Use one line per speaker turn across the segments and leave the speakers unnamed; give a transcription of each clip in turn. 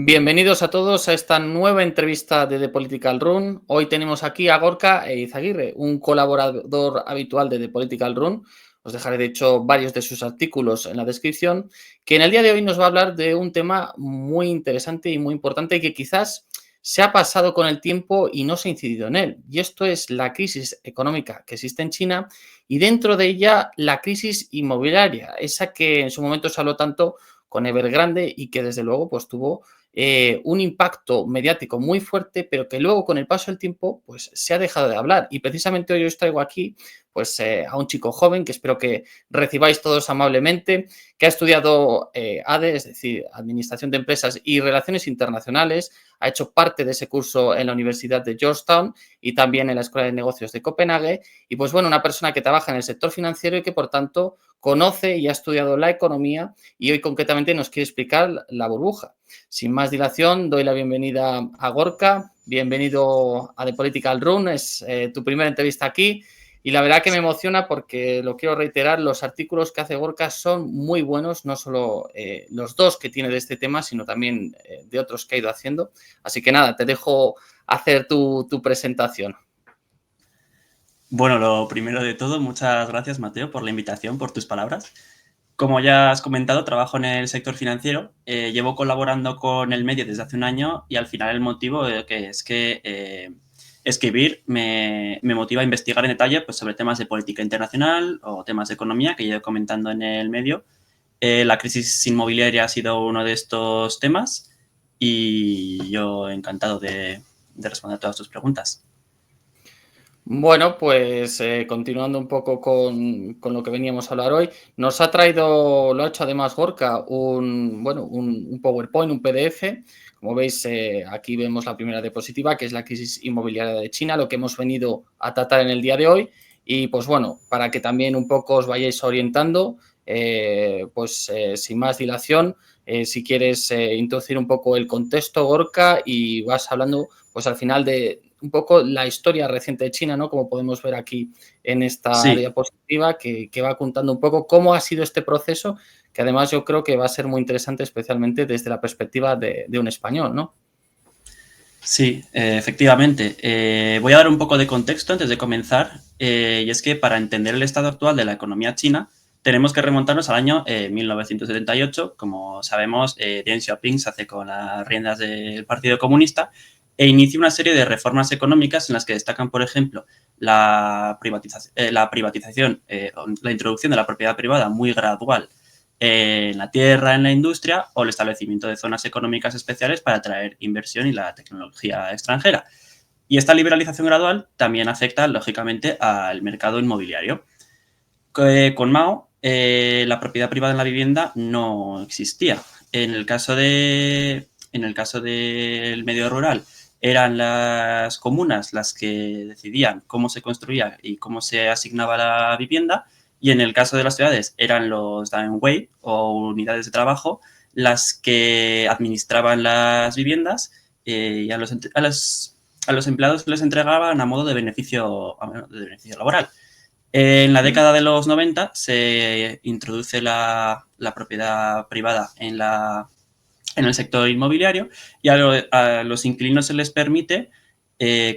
Bienvenidos a todos a esta nueva entrevista de The Political Room. Hoy tenemos aquí a Gorka Eizaguirre, un colaborador habitual de The Political Room. Os dejaré, de hecho, varios de sus artículos en la descripción, que en el día de hoy nos va a hablar de un tema muy interesante y muy importante que quizás se ha pasado con el tiempo y no se ha incidido en él. Y esto es la crisis económica que existe en China y dentro de ella la crisis inmobiliaria, esa que en su momento se habló tanto con Evergrande y que desde luego pues tuvo un impacto mediático muy fuerte, pero que luego con el paso del tiempo pues se ha dejado de hablar. Y precisamente hoy os traigo aquí pues a un chico joven que espero que recibáis todos amablemente, que ha estudiado ADE, es decir, Administración de Empresas y Relaciones Internacionales, ha hecho parte de ese curso en la Universidad de Georgetown y también en la Escuela de Negocios de Copenhague. Y pues bueno, una persona que trabaja en el sector financiero y que por tanto conoce y ha estudiado la economía y hoy concretamente nos quiere explicar la burbuja. Sin más dilación, doy la bienvenida a Gorka. Bienvenido a The Political Room. Es tu primera entrevista aquí y la verdad que me emociona porque, lo quiero reiterar, los artículos que hace Gorka son muy buenos, no solo los dos que tiene de este tema, sino también de otros que ha ido haciendo. Así que nada, te dejo hacer tu presentación.
Bueno, lo primero de todo, muchas gracias, Mateo, por la invitación, por tus palabras. Como ya has comentado, trabajo en el sector financiero. Llevo colaborando con el medio desde hace un año y al final el motivo que escribir me motiva a investigar en detalle pues, sobre temas de política internacional o temas de economía que llevo comentando en el medio. La crisis inmobiliaria ha sido uno de estos temas y yo encantado de responder todas tus preguntas.
Bueno, pues continuando un poco con lo que veníamos a hablar hoy, nos ha traído, lo ha hecho además Gorka, un PowerPoint, un PDF. Como veis, aquí vemos la primera diapositiva, que es la crisis inmobiliaria de China, lo que hemos venido a tratar en el día de hoy. Y pues bueno, para que también un poco os vayáis orientando, sin más dilación, si quieres introducir un poco el contexto, Gorka, y vas hablando pues al final de un poco la historia reciente de China, ¿no? Como podemos ver aquí en esta
Sí,
diapositiva, que va contando un poco cómo ha sido este proceso, que además yo creo que va a ser muy interesante, especialmente desde la perspectiva de un español, ¿no?
Sí, efectivamente. Voy a dar un poco de contexto antes de comenzar, y es que para entender el estado actual de la economía china tenemos que remontarnos al año 1978. Como sabemos, Deng Xiaoping se hace con las riendas del Partido Comunista e inicia una serie de reformas económicas en las que destacan, por ejemplo, la privatización, la introducción de la propiedad privada muy gradual en la tierra, en la industria o el establecimiento de zonas económicas especiales para atraer inversión y la tecnología extranjera. Y esta liberalización gradual también afecta, lógicamente, al mercado inmobiliario. Con Mao, la propiedad privada en la vivienda no existía. En el caso del medio rural, eran las comunas las que decidían cómo se construía y cómo se asignaba la vivienda, y en el caso de las ciudades eran los Danwei o unidades de trabajo las que administraban las viviendas, y a los empleados les entregaban a modo de beneficio laboral. En la década de los 90 se introduce la propiedad privada en el sector inmobiliario y a los inquilinos se les permite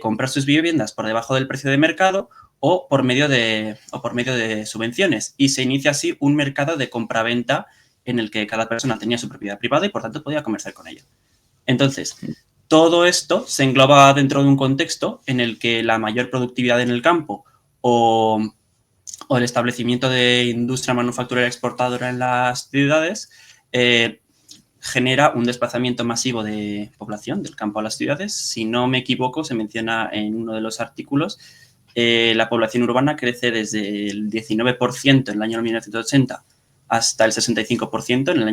comprar sus viviendas por debajo del precio de mercado o por medio de subvenciones. Y se inicia así un mercado de compraventa en el que cada persona tenía su propiedad privada y por tanto podía comerciar con ella. Entonces, todo esto se engloba dentro de un contexto en el que la mayor productividad en el campo o el establecimiento de industria manufacturera exportadora en las ciudades genera un desplazamiento masivo de población del campo a las ciudades. Si no me equivoco, se menciona en uno de los artículos, la población urbana crece desde el 19% en el año 1980 hasta el 65% en el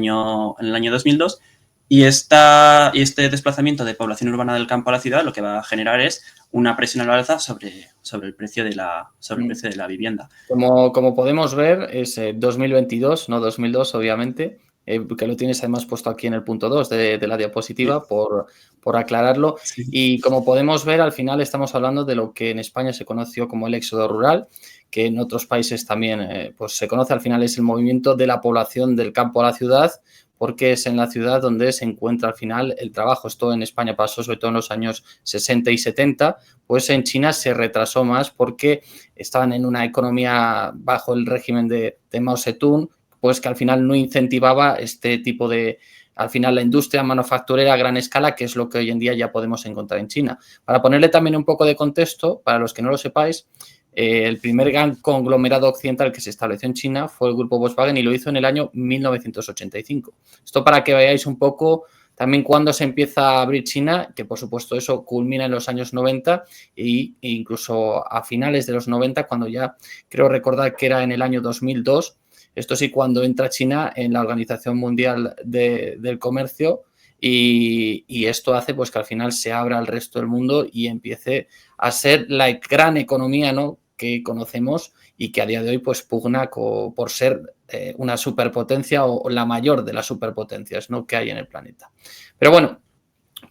año 2002. Y este desplazamiento de población urbana del campo a la ciudad lo que va a generar es una presión al alza sobre el precio de la vivienda.
Como podemos ver, es 2022, no 2002, obviamente, que lo tienes además puesto aquí en el punto 2 de la diapositiva, por aclararlo.
Sí.
Y como podemos ver, al final estamos hablando de lo que en España se conoció como el éxodo rural, que en otros países también pues se conoce. Al final es el movimiento de la población del campo a la ciudad, porque es en la ciudad donde se encuentra al final el trabajo. Esto en España pasó sobre todo en los años 60 y 70, pues en China se retrasó más porque estaban en una economía bajo el régimen de Mao Zedong, pues que al final no incentivaba este tipo de, al final la industria manufacturera a gran escala, que es lo que hoy en día ya podemos encontrar en China. Para ponerle también un poco de contexto, para los que no lo sepáis, el primer gran conglomerado occidental que se estableció en China fue el grupo Volkswagen y lo hizo en el año 1985. Esto para que veáis un poco también cuándo se empieza a abrir China, que por supuesto eso culmina en los años 90 e incluso a finales de los 90, cuando ya creo recordar que era en el año 2002. Esto sí, cuando entra China en la Organización Mundial del Comercio y esto hace pues que al final se abra al resto del mundo y empiece a ser la gran economía, ¿no?, que conocemos y que a día de hoy pues pugna por ser una superpotencia o la mayor de las superpotencias, ¿no?, que hay en el planeta. Pero bueno,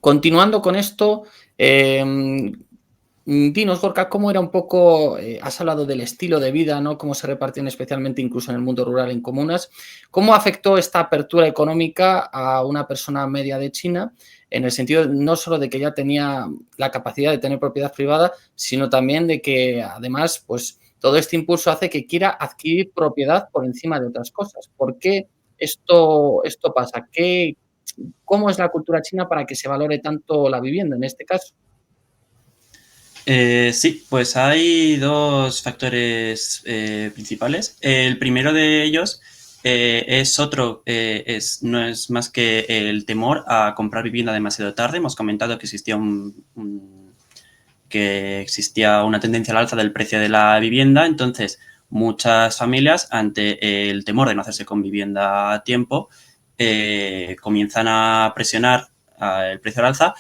continuando con esto, dinos, Gorka, ¿cómo era un poco, has hablado del estilo de vida, ¿no?, cómo se repartían especialmente incluso en el mundo rural en comunas? ¿Cómo afectó esta apertura económica a una persona media de China? En el sentido no solo de que ya tenía la capacidad de tener propiedad privada, sino también de que además, pues todo este impulso hace que quiera adquirir propiedad por encima de otras cosas. ¿Por qué esto pasa? ¿Cómo es la cultura china para que se valore tanto la vivienda en este caso?
Sí, pues hay dos factores principales. El primero de ellos no es más que el temor a comprar vivienda demasiado tarde. Hemos comentado que existía una tendencia al alza del precio de la vivienda, entonces muchas familias, ante el temor de no hacerse con vivienda a tiempo, comienzan a presionar el precio al alza,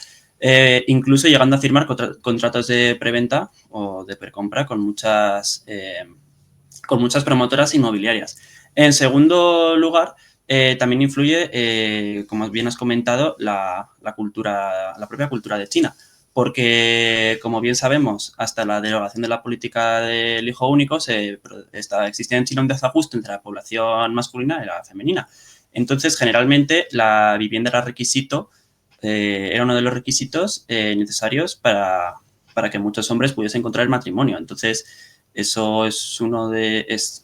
incluso llegando a firmar contratos de preventa o de precompra con muchas promotoras inmobiliarias. En segundo lugar, también influye, como bien has comentado, la propia cultura de China, porque, como bien sabemos, hasta la derogación de la política del hijo único existía en China un desajuste entre la población masculina y la femenina. Entonces, generalmente, la vivienda era uno de los requisitos necesarios para que muchos hombres pudiesen encontrar el matrimonio. Entonces, eso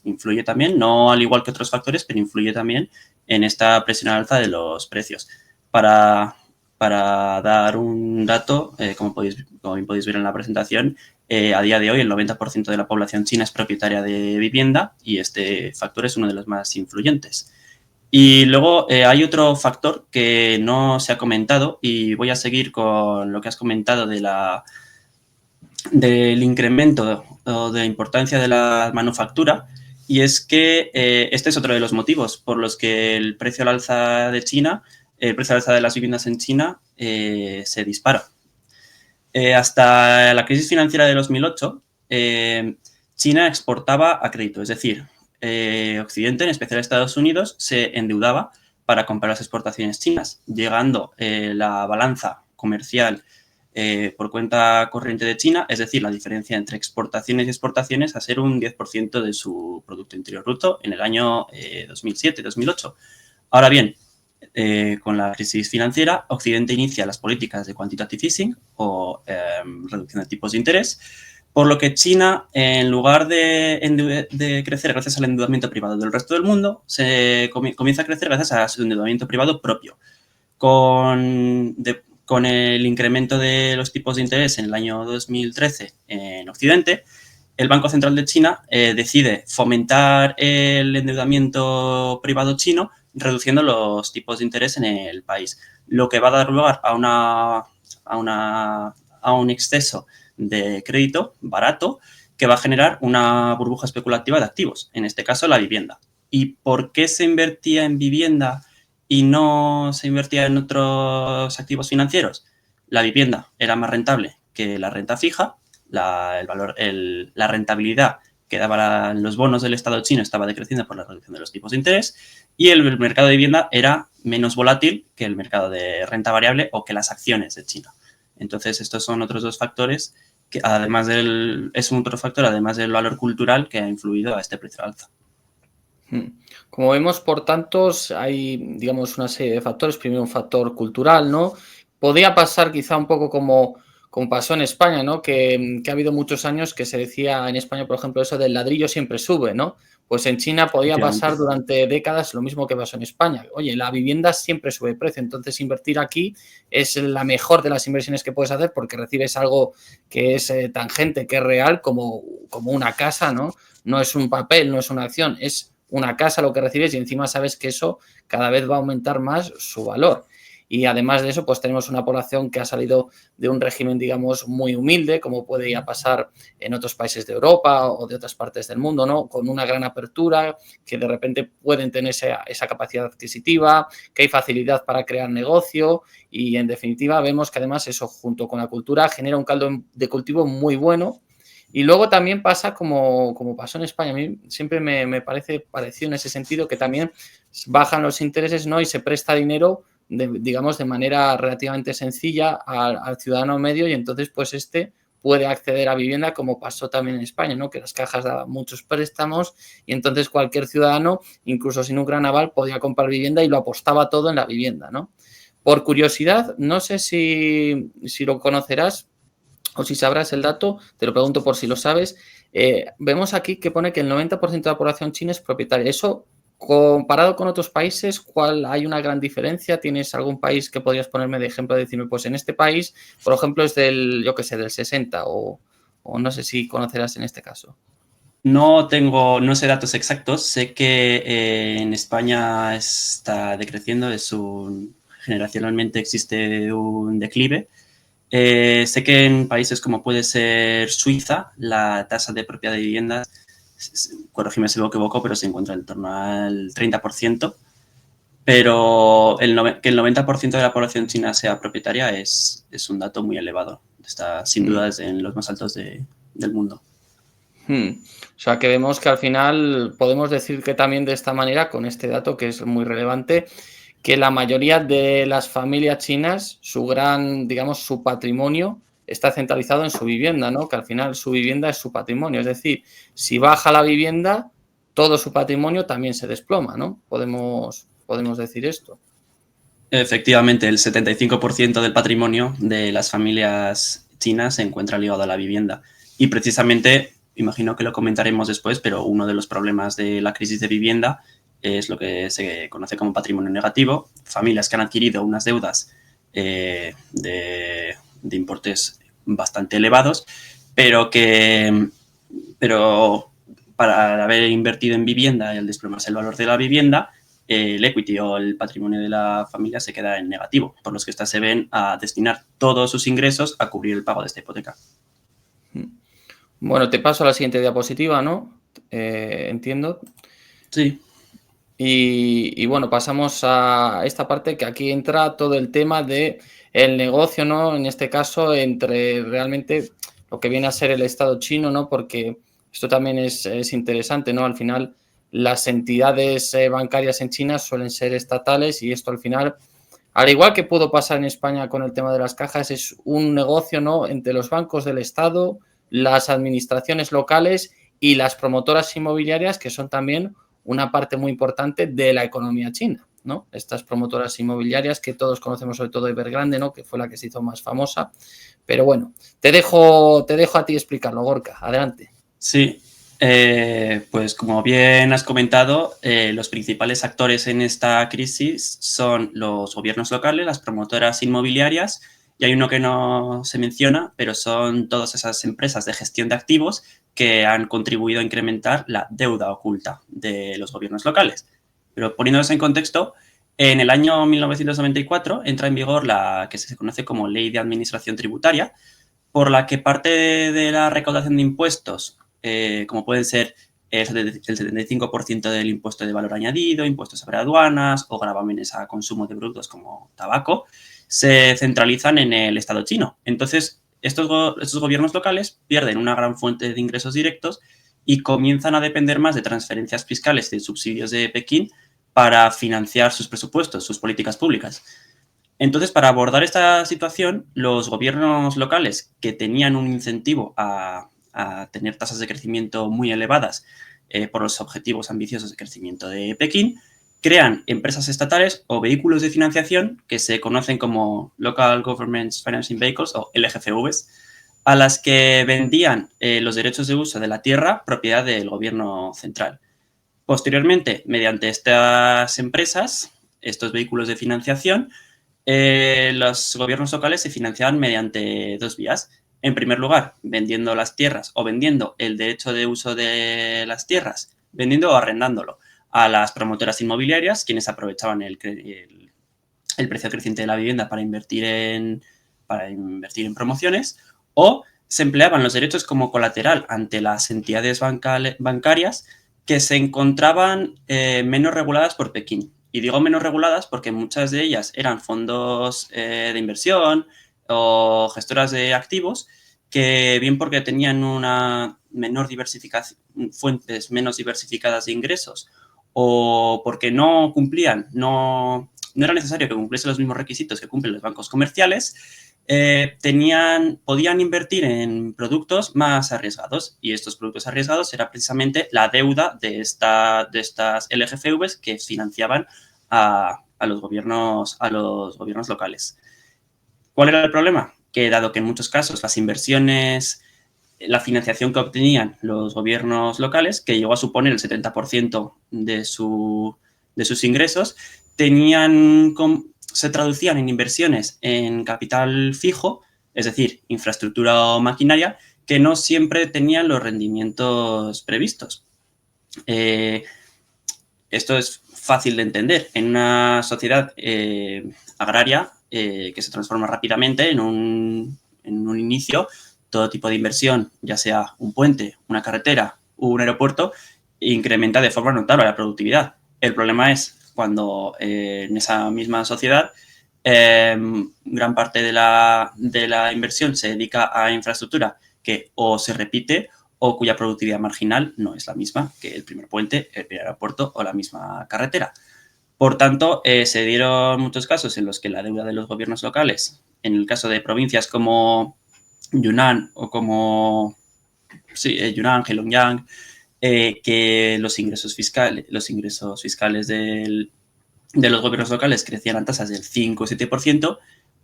influye también, no al igual que otros factores, pero influye también en esta presión alza de los precios. Para dar un dato, como bien podéis ver en la presentación, a día de hoy el 90% de la población china es propietaria de vivienda y este factor es uno de los más influyentes. Y luego hay otro factor que no se ha comentado y voy a seguir con lo que has comentado del incremento o de la importancia de la manufactura, y es que este es otro de los motivos por los que el precio al alza de las viviendas en China se dispara. Hasta la crisis financiera de 2008, China exportaba a crédito, es decir, Occidente, en especial Estados Unidos, se endeudaba para comprar las exportaciones chinas, llegando la balanza comercial por cuenta corriente de China, es decir, la diferencia entre exportaciones y exportaciones, a ser un 10% de su Producto Interior Bruto en el año 2007-2008. Ahora bien, con la crisis financiera, Occidente inicia las políticas de quantitative easing o reducción de tipos de interés, por lo que China, en lugar de crecer gracias al endeudamiento privado del resto del mundo, comienza a crecer gracias a su endeudamiento privado propio. Con el incremento de los tipos de interés en el año 2013 en Occidente, el Banco Central de China decide fomentar el endeudamiento privado chino, reduciendo los tipos de interés en el país, lo que va a dar lugar a un exceso de crédito barato que va a generar una burbuja especulativa de activos, en este caso la vivienda. ¿Y por qué se invertía en vivienda y no se invertía en otros activos financieros? La vivienda era más rentable que la renta fija, la rentabilidad que daban los bonos del Estado chino estaba decreciendo por la reducción de los tipos de interés, y el mercado de vivienda era menos volátil que el mercado de renta variable o que las acciones de China. Entonces, estos son otros dos factores que es un otro factor, además del valor cultural, que ha influido a este precio al alza.
Como vemos, por tanto, hay, digamos, una serie de factores. Primero, un factor cultural, ¿no? Podría pasar quizá un poco como pasó en España, ¿no? Que ha habido muchos años que se decía en España, por ejemplo, eso del ladrillo siempre sube, ¿no? Pues en China podía pasar
Efectivamente.
durante décadas lo mismo que pasó en España. Oye, la vivienda siempre sube de precio, entonces invertir aquí es la mejor de las inversiones que puedes hacer porque recibes algo que es tangente, que es real, como una casa, ¿no? No es un papel, no es una acción, es una casa lo que recibes y encima sabes que eso cada vez va a aumentar más su valor. Y además de eso, pues tenemos una población que ha salido de un régimen, digamos, muy humilde, como puede ya pasar en otros países de Europa o de otras partes del mundo, ¿no? Con una gran apertura, que de repente pueden tener esa capacidad adquisitiva, que hay facilidad para crear negocio y, en definitiva, vemos que además eso, junto con la cultura, genera un caldo de cultivo muy bueno. Y luego también pasa como pasó en España. A mí siempre me parece parecido en ese sentido que también bajan los intereses, ¿no? Y se presta dinero, digamos, de manera relativamente sencilla al ciudadano medio y entonces pues puede acceder a vivienda como pasó también en España, ¿no? Que las cajas daban muchos préstamos y entonces cualquier ciudadano, incluso sin un gran aval, podía comprar vivienda y lo apostaba todo en la vivienda, ¿no? Por curiosidad, no sé si lo conocerás, o si sabrás el dato, te lo pregunto por si lo sabes, vemos aquí que pone que el 90% de la población china es propietaria. Eso, comparado con otros países, ¿cuál hay una gran diferencia? ¿Tienes algún país que podrías ponerme de ejemplo? Decirme, pues en este país, por ejemplo, es yo qué sé, del 60 o no sé si conocerás en este caso.
No sé datos exactos, sé que en España está decreciendo, generacionalmente existe un declive. Sé que en países como puede ser Suiza, la tasa de propiedad de viviendas, corrígeme si me equivoco, pero se encuentra en torno al 30%, pero que el 90% de la población china sea propietaria es un dato muy elevado. Está sin duda en los más altos del mundo.
O sea que vemos que al final podemos decir que también de esta manera, con este dato que es muy relevante, que la mayoría de las familias chinas, digamos, su patrimonio está centralizado en su vivienda, ¿no? Que al final su vivienda es su patrimonio. Es decir, si baja la vivienda, todo su patrimonio también se desploma, ¿no? Podemos decir esto.
Efectivamente, el 75% del patrimonio de las familias chinas se encuentra ligado a la vivienda. Y precisamente, imagino que lo comentaremos después, pero uno de los problemas de la crisis de vivienda es lo que se conoce como patrimonio negativo. Familias que han adquirido unas deudas de importes bastante elevados, pero para haber invertido en vivienda y al desplomarse el valor de la vivienda, el equity o el patrimonio de la familia se queda en negativo, por los que éstas se ven a destinar todos sus ingresos a cubrir el pago de esta hipoteca.
Bueno, te paso a la siguiente diapositiva, ¿no? Entiendo.
Sí.
Y bueno, pasamos a esta parte que aquí entra todo el tema de el negocio, ¿no? En este caso, entre realmente lo que viene a ser el Estado chino, ¿no? Porque esto también es interesante, ¿no? Al final, las entidades bancarias en China suelen ser estatales y esto al final, al igual que pudo pasar en España con el tema de las cajas, es un negocio, ¿no? Entre los bancos del Estado, las administraciones locales y las promotoras inmobiliarias, que son también una parte muy importante de la economía china, ¿no? Estas promotoras inmobiliarias que todos conocemos, sobre todo Evergrande, ¿no? Que fue la que se hizo más famosa. Pero bueno, te dejo a ti explicarlo, Gorka. Adelante.
Sí, pues como bien has comentado, los principales actores en esta crisis son los gobiernos locales, las promotoras inmobiliarias, y hay uno que no se menciona, pero son todas esas empresas de gestión de activos que han contribuido a incrementar la deuda oculta de los gobiernos locales. Pero poniéndonos en contexto, en el año 1994 entra en vigor la que se conoce como Ley de Administración Tributaria, por la que parte de la recaudación de impuestos, como pueden ser el 75% del impuesto de valor añadido, impuestos sobre aduanas o gravámenes a consumo de productos como tabaco, se centralizan en el Estado chino. Entonces, estos gobiernos locales pierden una gran fuente de ingresos directos y comienzan a depender más de transferencias fiscales y de subsidios de Pekín para financiar sus presupuestos, sus políticas públicas. Entonces, para abordar esta situación, los gobiernos locales que tenían un incentivo a tener tasas de crecimiento muy elevadas por los objetivos ambiciosos de crecimiento de Pekín, crean empresas estatales o vehículos de financiación que se conocen como Local Governments Financing Vehicles o LGFVs, a las que vendían los derechos de uso de la tierra propiedad del gobierno central. Posteriormente, mediante estas empresas, estos vehículos de financiación, los gobiernos locales se financiaban mediante dos vías. En primer lugar, vendiendo las tierras o vendiendo el derecho de uso de las tierras, vendiendo o arrendándolo a las promotoras inmobiliarias, quienes aprovechaban el precio creciente de la vivienda para invertir en promociones, o se empleaban los derechos como colateral ante las entidades bancarias que se encontraban menos reguladas por Pekín. Y digo menos reguladas porque muchas de ellas eran fondos de inversión o gestoras de activos que, bien porque tenían una menor diversificación, fuentes menos diversificadas de ingresos, o porque no cumplían, no era necesario que cumpliesen los mismos requisitos que cumplen los bancos comerciales, podían invertir en productos más arriesgados, y estos productos arriesgados era precisamente la deuda de estas LGFVs que financiaban a los gobiernos locales. ¿Cuál era el problema? Que dado que en muchos casos las inversiones, la financiación que obtenían los gobiernos locales, que llegó a suponer el 70% de sus ingresos, se traducían en inversiones en capital fijo, es decir, infraestructura o maquinaria, que no siempre tenían los rendimientos previstos. Esto es fácil de entender. En una sociedad agraria que se transforma rápidamente, en un inicio, todo tipo de inversión, ya sea un puente, una carretera o un aeropuerto, incrementa de forma notable la productividad. El problema es cuando en esa misma sociedad gran parte de la inversión se dedica a infraestructura que o se repite o cuya productividad marginal no es la misma que el primer puente, el primer aeropuerto o la misma carretera. Por tanto, se dieron muchos casos en los que la deuda de los gobiernos locales, en el caso de provincias como Yunnan o como Yunnan, Heilongjiang, que los ingresos fiscales de los gobiernos locales crecían a tasas del 5 o 7%,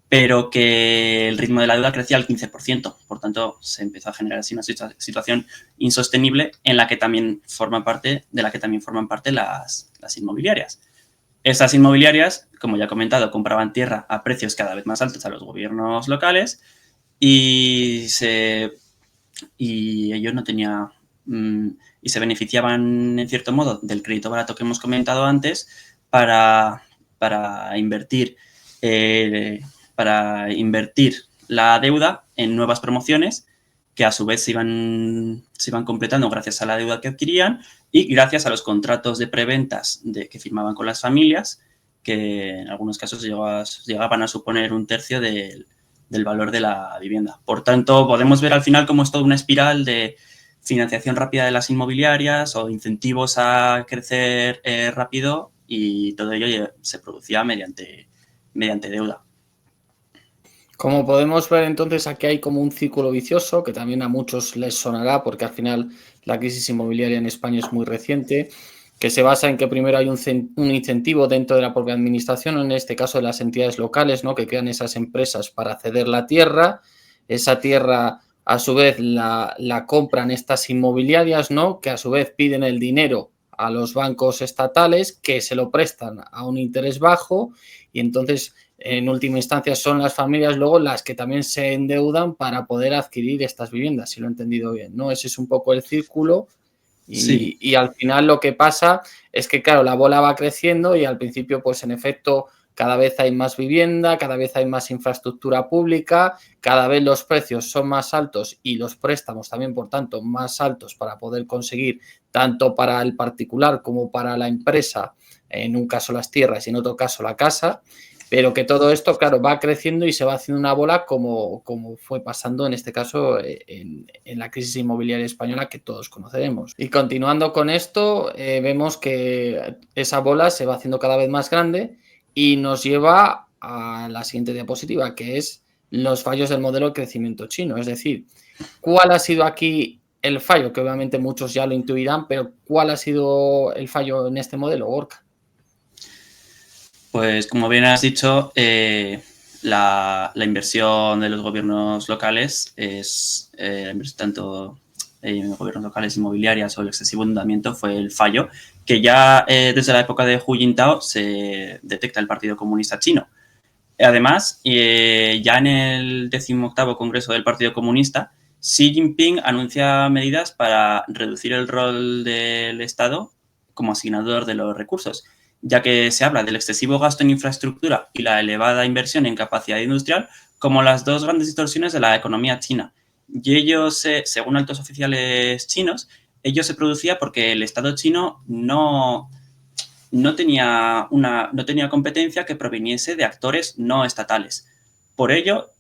pero que el ritmo de la deuda crecía al 15%. Por tanto, se empezó a generar así una situación insostenible en la que también forman parte las inmobiliarias. Estas inmobiliarias, como ya he comentado, compraban tierra a precios cada vez más altos a los gobiernos locales y ellos no tenían y se beneficiaban en cierto modo del crédito barato que hemos comentado antes para invertir la deuda en nuevas promociones que a su vez se iban completando gracias a la deuda que adquirían y gracias a los contratos de preventas que firmaban con las familias, que en algunos casos llegaban a suponer un tercio del valor de la vivienda. Por tanto, podemos ver al final cómo es toda una espiral de financiación rápida de las inmobiliarias o incentivos a crecer rápido, y todo ello se producía mediante deuda.
Como podemos ver, entonces, aquí hay como un círculo vicioso que también a muchos les sonará, porque al final la crisis inmobiliaria en España es muy reciente, que se basa en que primero hay un incentivo dentro de la propia administración, en este caso de las entidades locales, ¿no?, que crean esas empresas para ceder la tierra. Esa tierra, a su vez, la compran estas inmobiliarias, ¿no?, que a su vez piden el dinero a los bancos estatales, que se lo prestan a un interés bajo, y entonces, en última instancia, son las familias luego las que también se endeudan para poder adquirir estas viviendas, si lo he entendido bien, ¿no? Ese es un poco el círculo.
Sí.
Y al final lo que pasa es que, claro, la bola va creciendo y al principio, pues en efecto, cada vez hay más vivienda, cada vez hay más infraestructura pública, cada vez los precios son más altos y los préstamos también, por tanto, más altos para poder conseguir, tanto para el particular como para la empresa, en un caso las tierras y en otro caso la casa. Pero que todo esto, claro, va creciendo y se va haciendo una bola como fue pasando en este caso en la crisis inmobiliaria española que todos conoceremos. Y continuando con esto, vemos que esa bola se va haciendo cada vez más grande y nos lleva a la siguiente diapositiva, que es los fallos del modelo de crecimiento chino. Es decir, ¿cuál ha sido aquí el fallo? Que obviamente muchos ya lo intuirán, pero ¿cuál ha sido el fallo en este modelo, Gorka?
Pues como bien has dicho, la inversión de los gobiernos locales es tanto en gobiernos locales inmobiliarias o el excesivo endeudamiento fue el fallo que ya desde la época de Hu Jintao se detecta el Partido Comunista Chino. Además, ya en el 18º Congreso del Partido Comunista, Xi Jinping anuncia medidas para reducir el rol del Estado como asignador de los recursos, ya que se habla del excesivo gasto en infraestructura y la elevada inversión en capacidad industrial como las dos grandes distorsiones de la economía china. Y ellos, según altos oficiales chinos, ello se producía porque el Estado chino no tenía competencia que proviniese de actores no estatales. Por ello,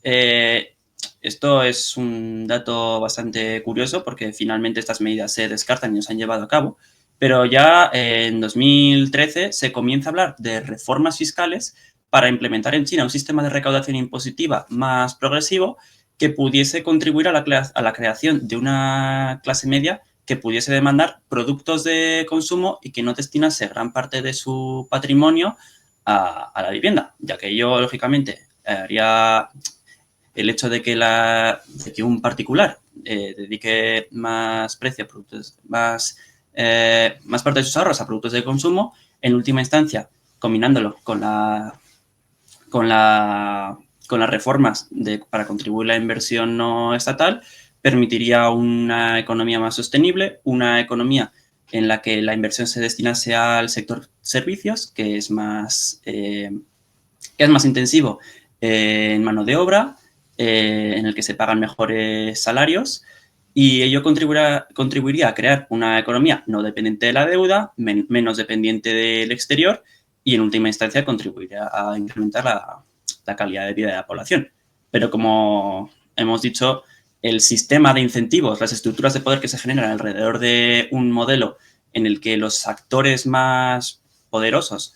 esto es un dato bastante curioso porque finalmente estas medidas se descartan y no se han llevado a cabo, pero ya en 2013 se comienza a hablar de reformas fiscales para implementar en China un sistema de recaudación impositiva más progresivo que pudiese contribuir a la creación de una clase media que pudiese demandar productos de consumo y que no destinase gran parte de su patrimonio a la vivienda, ya que ello, lógicamente, haría el hecho de que un particular dedique más precio a productos, más parte de sus ahorros a productos de consumo, en última instancia, combinándolo con las reformas para contribuir a la inversión no estatal, permitiría una economía más sostenible, una economía en la que la inversión se destinase al sector servicios, que es más intensivo en mano de obra, en el que se pagan mejores salarios, y ello contribuiría a crear una economía no dependiente de la deuda, menos dependiente del exterior, y en última instancia contribuiría a incrementar la calidad de vida de la población. Pero como hemos dicho, el sistema de incentivos, las estructuras de poder que se generan alrededor de un modelo en el que los actores más poderosos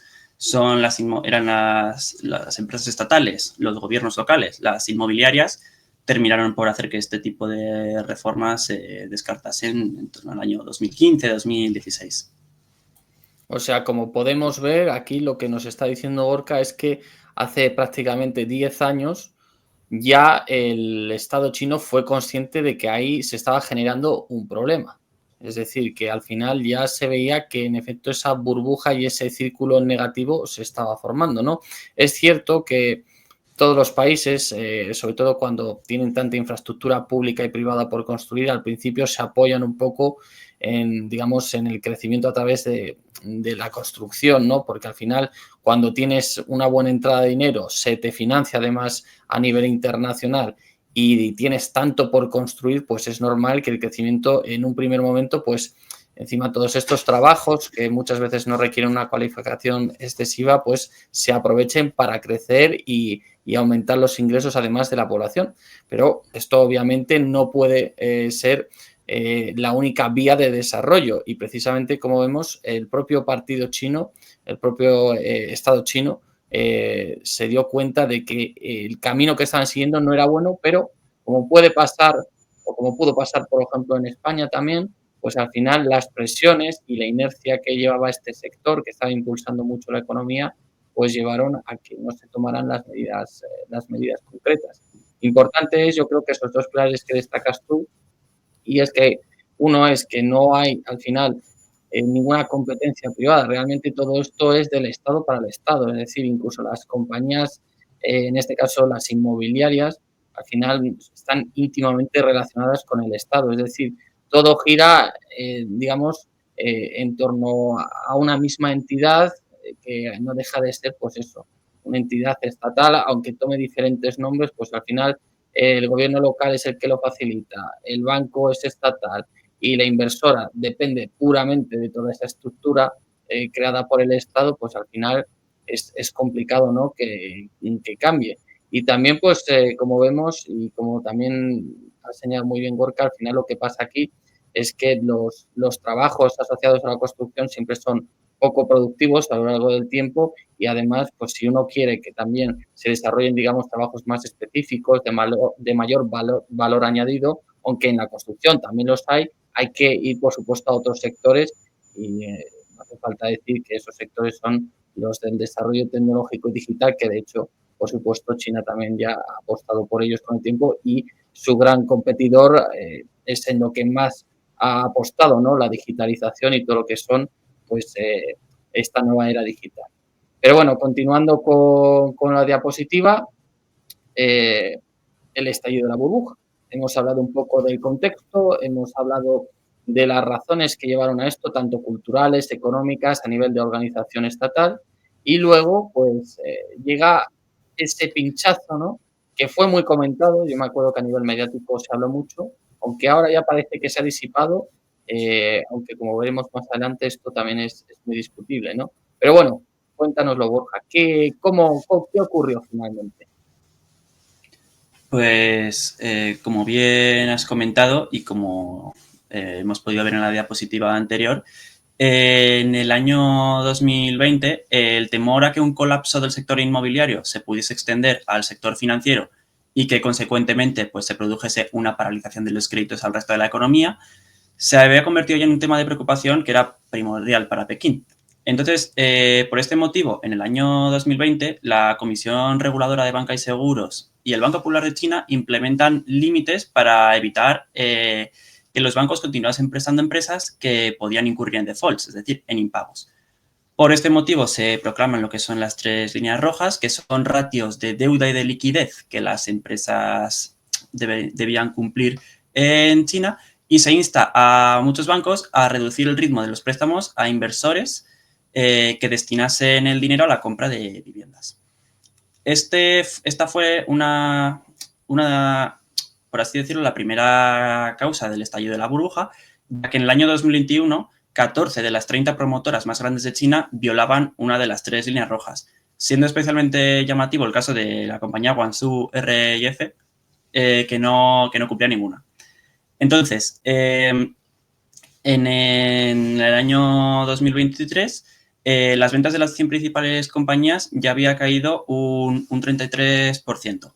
eran las empresas estatales, los gobiernos locales, las inmobiliarias, terminaron por hacer que este tipo de reformas se descartasen en torno al año 2015-2016.
O sea, como podemos ver, aquí lo que nos está diciendo Gorka es que hace prácticamente 10 años ya el Estado chino fue consciente de que ahí se estaba generando un problema. Es decir, que al final ya se veía que en efecto esa burbuja y ese círculo negativo se estaba formando, ¿no? Es cierto que todos los países, sobre todo cuando tienen tanta infraestructura pública y privada por construir, al principio se apoyan un poco en, digamos, en el crecimiento a través de la construcción, ¿no? Porque al final, cuando tienes una buena entrada de dinero, se te financia además a nivel internacional y tienes tanto por construir, pues es normal que el crecimiento en un primer momento, pues encima todos estos trabajos que muchas veces no requieren una cualificación excesiva, pues se aprovechen para crecer y aumentar los ingresos además de la población. Pero esto obviamente no puede ser la única vía de desarrollo y precisamente como vemos el propio partido chino, el propio Estado chino se dio cuenta de que el camino que estaban siguiendo no era bueno, pero como puede pasar o como pudo pasar por ejemplo en España también, pues al final las presiones y la inercia que llevaba este sector que estaba impulsando mucho la economía pues llevaron a que no se tomaran las medidas concretas. Importante es, yo creo que esos dos pilares que destacas tú, y es que uno es que no hay al final ninguna competencia privada, realmente todo esto es del Estado para el Estado, es decir, incluso las compañías, en este caso las inmobiliarias, al final están íntimamente relacionadas con el Estado, es decir, todo gira, digamos, en torno a una misma entidad que no deja de ser, pues eso, una entidad estatal, aunque tome diferentes nombres, pues al final el gobierno local es el que lo facilita, el banco es estatal y la inversora depende puramente de toda esa estructura creada por el Estado, pues al final es complicado, ¿no? Que cambie. Y también, pues, como vemos y como también ha señalado muy bien Gorka, al final lo que pasa aquí es que los trabajos asociados a la construcción siempre son poco productivos a lo largo del tiempo y además, pues si uno quiere que también se desarrollen, digamos, trabajos más específicos de mayor valor añadido, aunque en la construcción también los hay que ir, por supuesto, a otros sectores y no hace falta decir que esos sectores son los del desarrollo tecnológico y digital, que de hecho, por supuesto, China también ya ha apostado por ellos con el tiempo y su gran competidor es en lo que más ha apostado, ¿no? La digitalización y todo lo que son, pues, esta nueva era digital. Pero bueno, continuando con la diapositiva, eh, el estallido de la burbuja. Hemos hablado un poco del contexto, hemos hablado de las razones que llevaron a esto, tanto culturales, económicas, a nivel de organización estatal, y luego, pues, llega ese pinchazo, ¿no? Que fue muy comentado, yo me acuerdo que a nivel mediático se habló mucho, aunque ahora ya parece que se ha disipado, aunque como veremos más adelante, esto también es muy discutible, ¿no? Pero bueno, cuéntanoslo, Borja, ¿qué ocurrió finalmente?
Pues como bien has comentado y como hemos podido ver en la diapositiva anterior, en el año 2020 el temor a que un colapso del sector inmobiliario se pudiese extender al sector financiero y que consecuentemente pues, se produjese una paralización de los créditos al resto de la economía, se había convertido ya en un tema de preocupación que era primordial para Pekín. Entonces, por este motivo, en el año 2020, la Comisión Reguladora de Banca y Seguros y el Banco Popular de China implementan límites para evitar que los bancos continuasen prestando empresas que podían incurrir en defaults, es decir, en impagos. Por este motivo se proclaman lo que son las 3 líneas rojas, que son ratios de deuda y de liquidez que las empresas debían cumplir en China, y se insta a muchos bancos a reducir el ritmo de los préstamos a inversores que destinasen el dinero a la compra de viviendas. Esta fue por así decirlo, la primera causa del estallido de la burbuja, ya que en el año 2021 14 de las 30 promotoras más grandes de China violaban una de las 3 líneas rojas, siendo especialmente llamativo el caso de la compañía Guangzhou RIF, que no cumplía ninguna. Entonces, en el año 2023, las ventas de las 100 principales compañías ya había caído un 33%.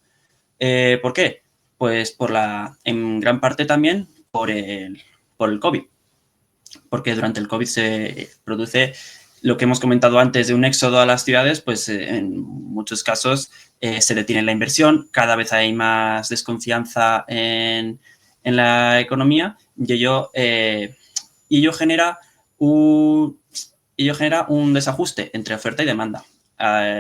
¿Por qué? Pues en gran parte también por el COVID, porque durante el COVID se produce lo que hemos comentado antes de un éxodo a las ciudades, pues en muchos casos se detiene la inversión, cada vez hay más desconfianza en la economía y ello genera un desajuste entre oferta y demanda.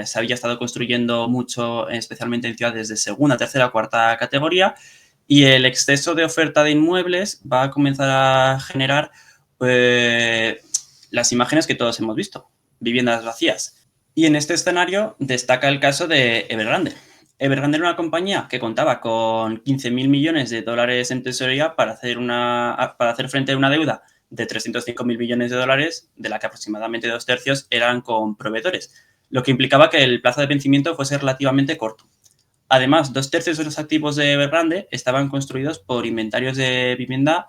Se había estado construyendo mucho, especialmente en ciudades de segunda, tercera, cuarta categoría, y el exceso de oferta de inmuebles va a comenzar a generar las imágenes que todos hemos visto, viviendas vacías. Y en este escenario destaca el caso de Evergrande. Evergrande era una compañía que contaba con 15.000 millones de dólares en tesorería para hacer frente a una deuda de 305.000 millones de dólares, de la que aproximadamente 2/3 eran con proveedores, lo que implicaba que el plazo de vencimiento fuese relativamente corto. Además, 2/3 de los activos de Evergrande estaban construidos por inventarios de vivienda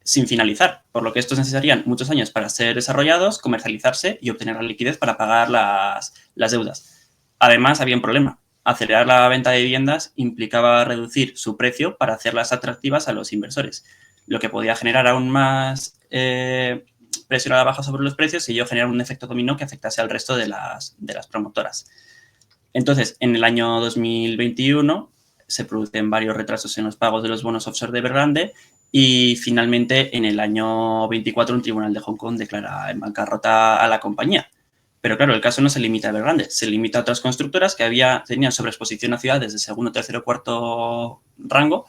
sin finalizar, por lo que estos necesitarían muchos años para ser desarrollados, comercializarse y obtener la liquidez para pagar las deudas. Además, había un problema. Acelerar la venta de viviendas implicaba reducir su precio para hacerlas atractivas a los inversores, lo que podía generar aún más presión a la baja sobre los precios y ello generar un efecto dominó que afectase al resto de las promotoras. Entonces, en el año 2021 se producen varios retrasos en los pagos de los bonos offshore de Evergrande y finalmente en el año 24 un tribunal de Hong Kong declara en bancarrota a la compañía. Pero claro, el caso no se limita a Evergrande, se limita a otras constructoras que tenían sobreexposición a ciudades de segundo, tercero, cuarto rango,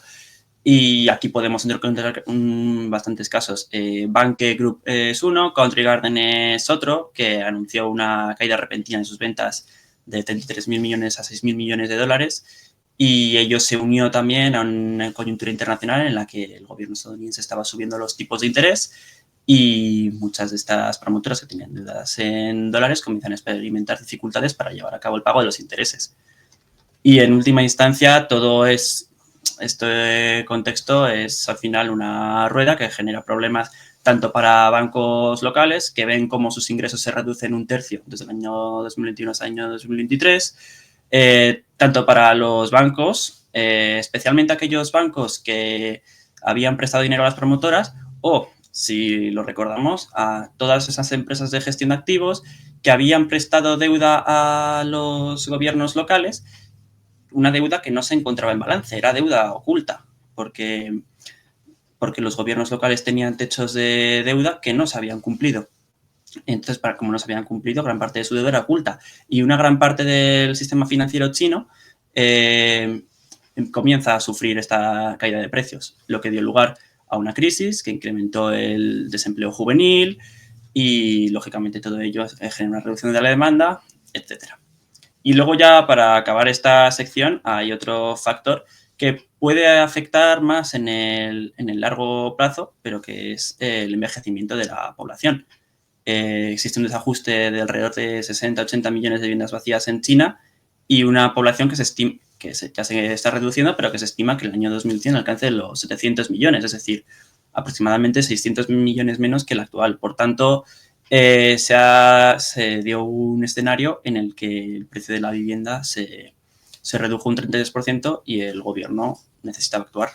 y aquí podemos encontrar bastantes casos. Banque Group es uno, Country Garden es otro, que anunció una caída repentina en sus ventas de 33.000 millones a 6.000 millones de dólares, y ello se unió también a una coyuntura internacional en la que el gobierno estadounidense estaba subiendo los tipos de interés y muchas de estas promotoras que tenían deudas en dólares comienzan a experimentar dificultades para llevar a cabo el pago de los intereses. Y en última instancia, este contexto es al final una rueda que genera problemas tanto para bancos locales, que ven cómo sus ingresos se reducen un tercio desde el año 2021 hasta el año 2023, tanto para los bancos, especialmente aquellos bancos que habían prestado dinero a las promotoras, o, si lo recordamos, a todas esas empresas de gestión de activos que habían prestado deuda a los gobiernos locales, una deuda que no se encontraba en balance, era deuda oculta, porque los gobiernos locales tenían techos de deuda que no se habían cumplido. Entonces, como no se habían cumplido, gran parte de su deuda era oculta. Y una gran parte del sistema financiero chino comienza a sufrir esta caída de precios, lo que dio lugar a una crisis que incrementó el desempleo juvenil y, lógicamente, todo ello genera una reducción de la demanda, etcétera. Y luego ya, para acabar esta sección, hay otro factor que puede afectar más en el largo plazo, pero que es el envejecimiento de la población. Existe un desajuste de alrededor de 60-80 millones de viviendas vacías en China y una población que ya se está reduciendo, pero que se estima que en el año 2100 alcance los 700 millones, es decir, aproximadamente 600 millones menos que el actual. Por tanto, se dio un escenario en el que el precio de la vivienda se redujo un 33% y el gobierno necesitaba actuar.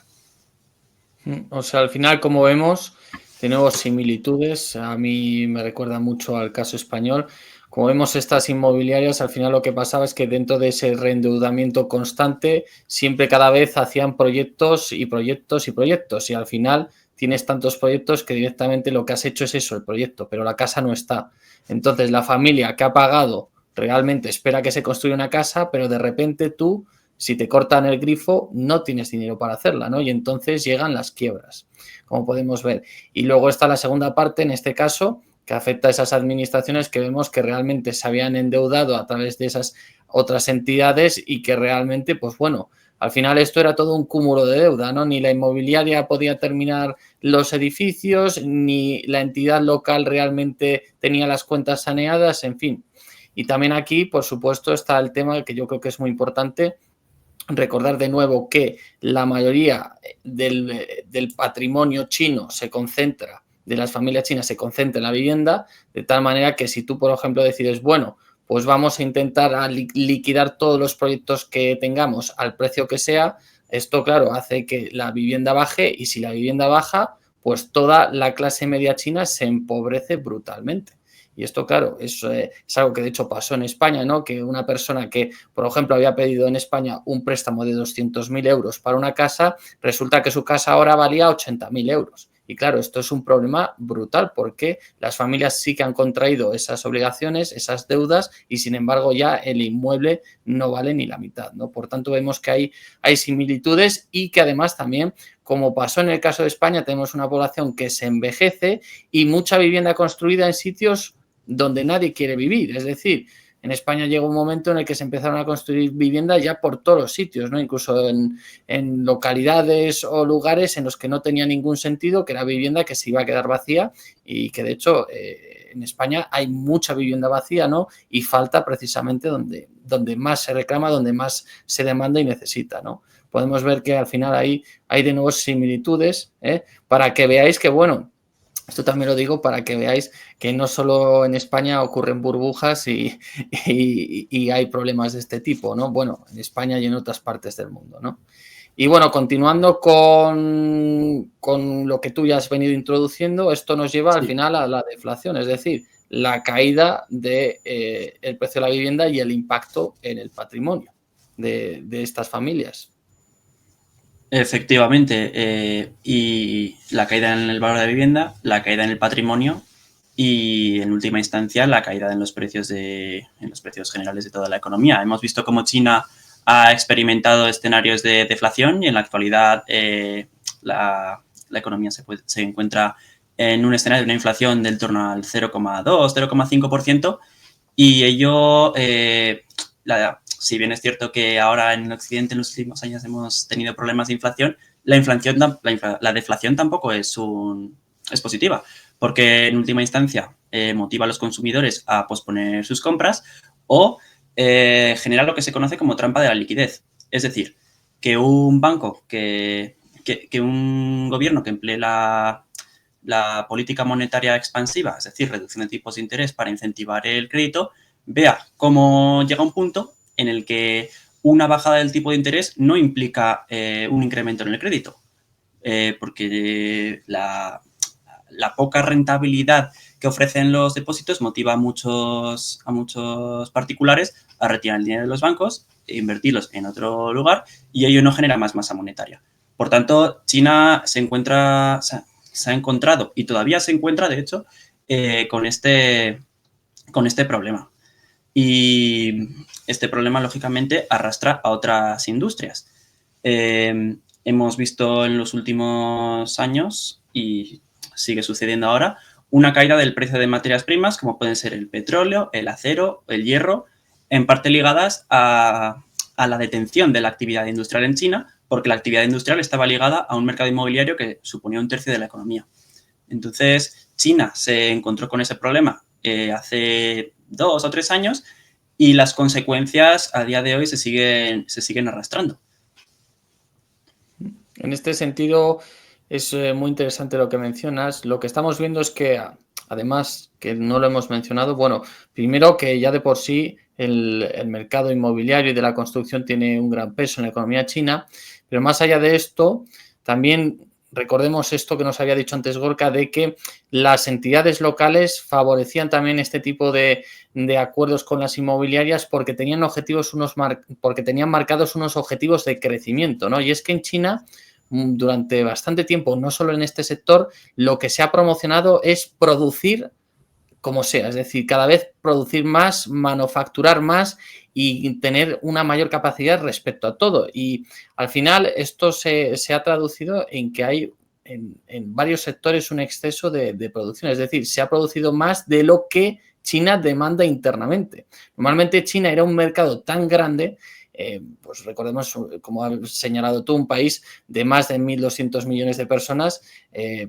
O sea, al final, como vemos, tenemos similitudes. A mí me recuerda mucho al caso español. Como vemos, estas inmobiliarias, al final lo que pasaba es que dentro de ese reendeudamiento constante, siempre cada vez hacían proyectos y proyectos y proyectos. Y al final tienes tantos proyectos que directamente lo que has hecho es eso, el proyecto, pero la casa no está. Entonces, la familia que ha pagado realmente espera que se construya una casa, pero de repente tú, si te cortan el grifo, no tienes dinero para hacerla, ¿no? Y entonces llegan las quiebras, como podemos ver. Y luego está la segunda parte, en este caso, que afecta a esas administraciones que vemos que realmente se habían endeudado a través de esas otras entidades y que realmente, pues bueno, al final esto era todo un cúmulo de deuda, ¿no? Ni la inmobiliaria podía terminar los edificios, ni la entidad local realmente tenía las cuentas saneadas, en fin. Y también aquí, por supuesto, está el tema que yo creo que es muy importante, recordar de nuevo que la mayoría del patrimonio chino se concentra, de las familias chinas se concentra en la vivienda, de tal manera que si tú, por ejemplo, decides, bueno, pues vamos a intentar liquidar todos los proyectos que tengamos al precio que sea, esto, claro, hace que la vivienda baje y si la vivienda baja, pues toda la clase media china se empobrece brutalmente. Y esto, claro, es algo que de hecho pasó en España, ¿no? Que una persona que, por ejemplo, había pedido en España un préstamo de 200.000 euros para una casa, resulta que su casa ahora valía 80.000 euros. Y claro, esto es un problema brutal porque las familias sí que han contraído esas obligaciones, esas deudas y sin embargo ya el inmueble no vale ni la mitad, ¿no? Por tanto, vemos que hay similitudes y que además también, como pasó en el caso de España, tenemos una población que se envejece y mucha vivienda construida en sitios donde nadie quiere vivir. Es decir, en España llegó un momento en el que se empezaron a construir viviendas ya por todos los sitios, ¿no? Incluso en localidades o lugares en los que no tenía ningún sentido, que era vivienda que se iba a quedar vacía y que de hecho en España hay mucha vivienda vacía, ¿no? Y falta precisamente donde más se reclama, donde más se demanda y necesita, ¿no? Podemos ver que al final hay de nuevo similitudes, para que veáis que, bueno, esto también lo digo para que veáis que no solo en España ocurren burbujas y hay problemas de este tipo, ¿no? Bueno, en España y en otras partes del mundo, ¿no? Y bueno, continuando con lo que tú ya has venido introduciendo, esto nos lleva al final a la deflación, es decir, la caída del precio de la vivienda y el impacto en el patrimonio de estas familias.
Efectivamente, y la caída en el valor de la vivienda, la caída en el patrimonio y, en última instancia, la caída en los precios generales de toda la economía. Hemos visto cómo China ha experimentado escenarios de deflación y en la actualidad la economía se encuentra en un escenario de una inflación del torno al 0,2-0,5% y ello, si bien es cierto que ahora en Occidente en los últimos años hemos tenido problemas de inflación, la deflación tampoco es positiva, porque en última instancia motiva a los consumidores a posponer sus compras o genera lo que se conoce como trampa de la liquidez. Es decir, que un banco, que un gobierno que emplee la la política monetaria expansiva, es decir, reducción de tipos de interés para incentivar el crédito, vea cómo llega un punto en el que una bajada del tipo de interés no implica un incremento en el crédito, porque la poca rentabilidad que ofrecen los depósitos motiva a muchos particulares a retirar el dinero de los bancos e invertirlos en otro lugar, y ello no genera más masa monetaria. Por tanto, China se ha encontrado, y todavía se encuentra, de hecho, con este problema. Y este problema, lógicamente, arrastra a otras industrias. Hemos visto en los últimos años, y sigue sucediendo ahora, una caída del precio de materias primas, como pueden ser el petróleo, el acero, el hierro, en parte ligadas a la detención de la actividad industrial en China, porque la actividad industrial estaba ligada a un mercado inmobiliario que suponía un tercio de la economía. Entonces, China se encontró con ese problema hace 2 o 3 años, y las consecuencias a día de hoy se siguen arrastrando.
En este sentido, es muy interesante lo que mencionas. Lo que estamos viendo es que, además, que no lo hemos mencionado, bueno, primero que ya de por sí el mercado inmobiliario y de la construcción tiene un gran peso en la economía china, pero más allá de esto, también recordemos esto que nos había dicho antes Gorka, de que las entidades locales favorecían también este tipo de acuerdos con las inmobiliarias porque tenían porque tenían marcados unos objetivos de crecimiento, ¿no? Y es que en China, durante bastante tiempo, no solo en este sector, lo que se ha promocionado es producir como sea, es decir, cada vez producir más, manufacturar más y tener una mayor capacidad respecto a todo. Y al final esto se ha traducido en que hay en varios sectores un exceso de producción, es decir, se ha producido más de lo que China demanda internamente. Normalmente China era un mercado tan grande, pues recordemos, como has señalado tú, un país de más de 1.200 millones de personas,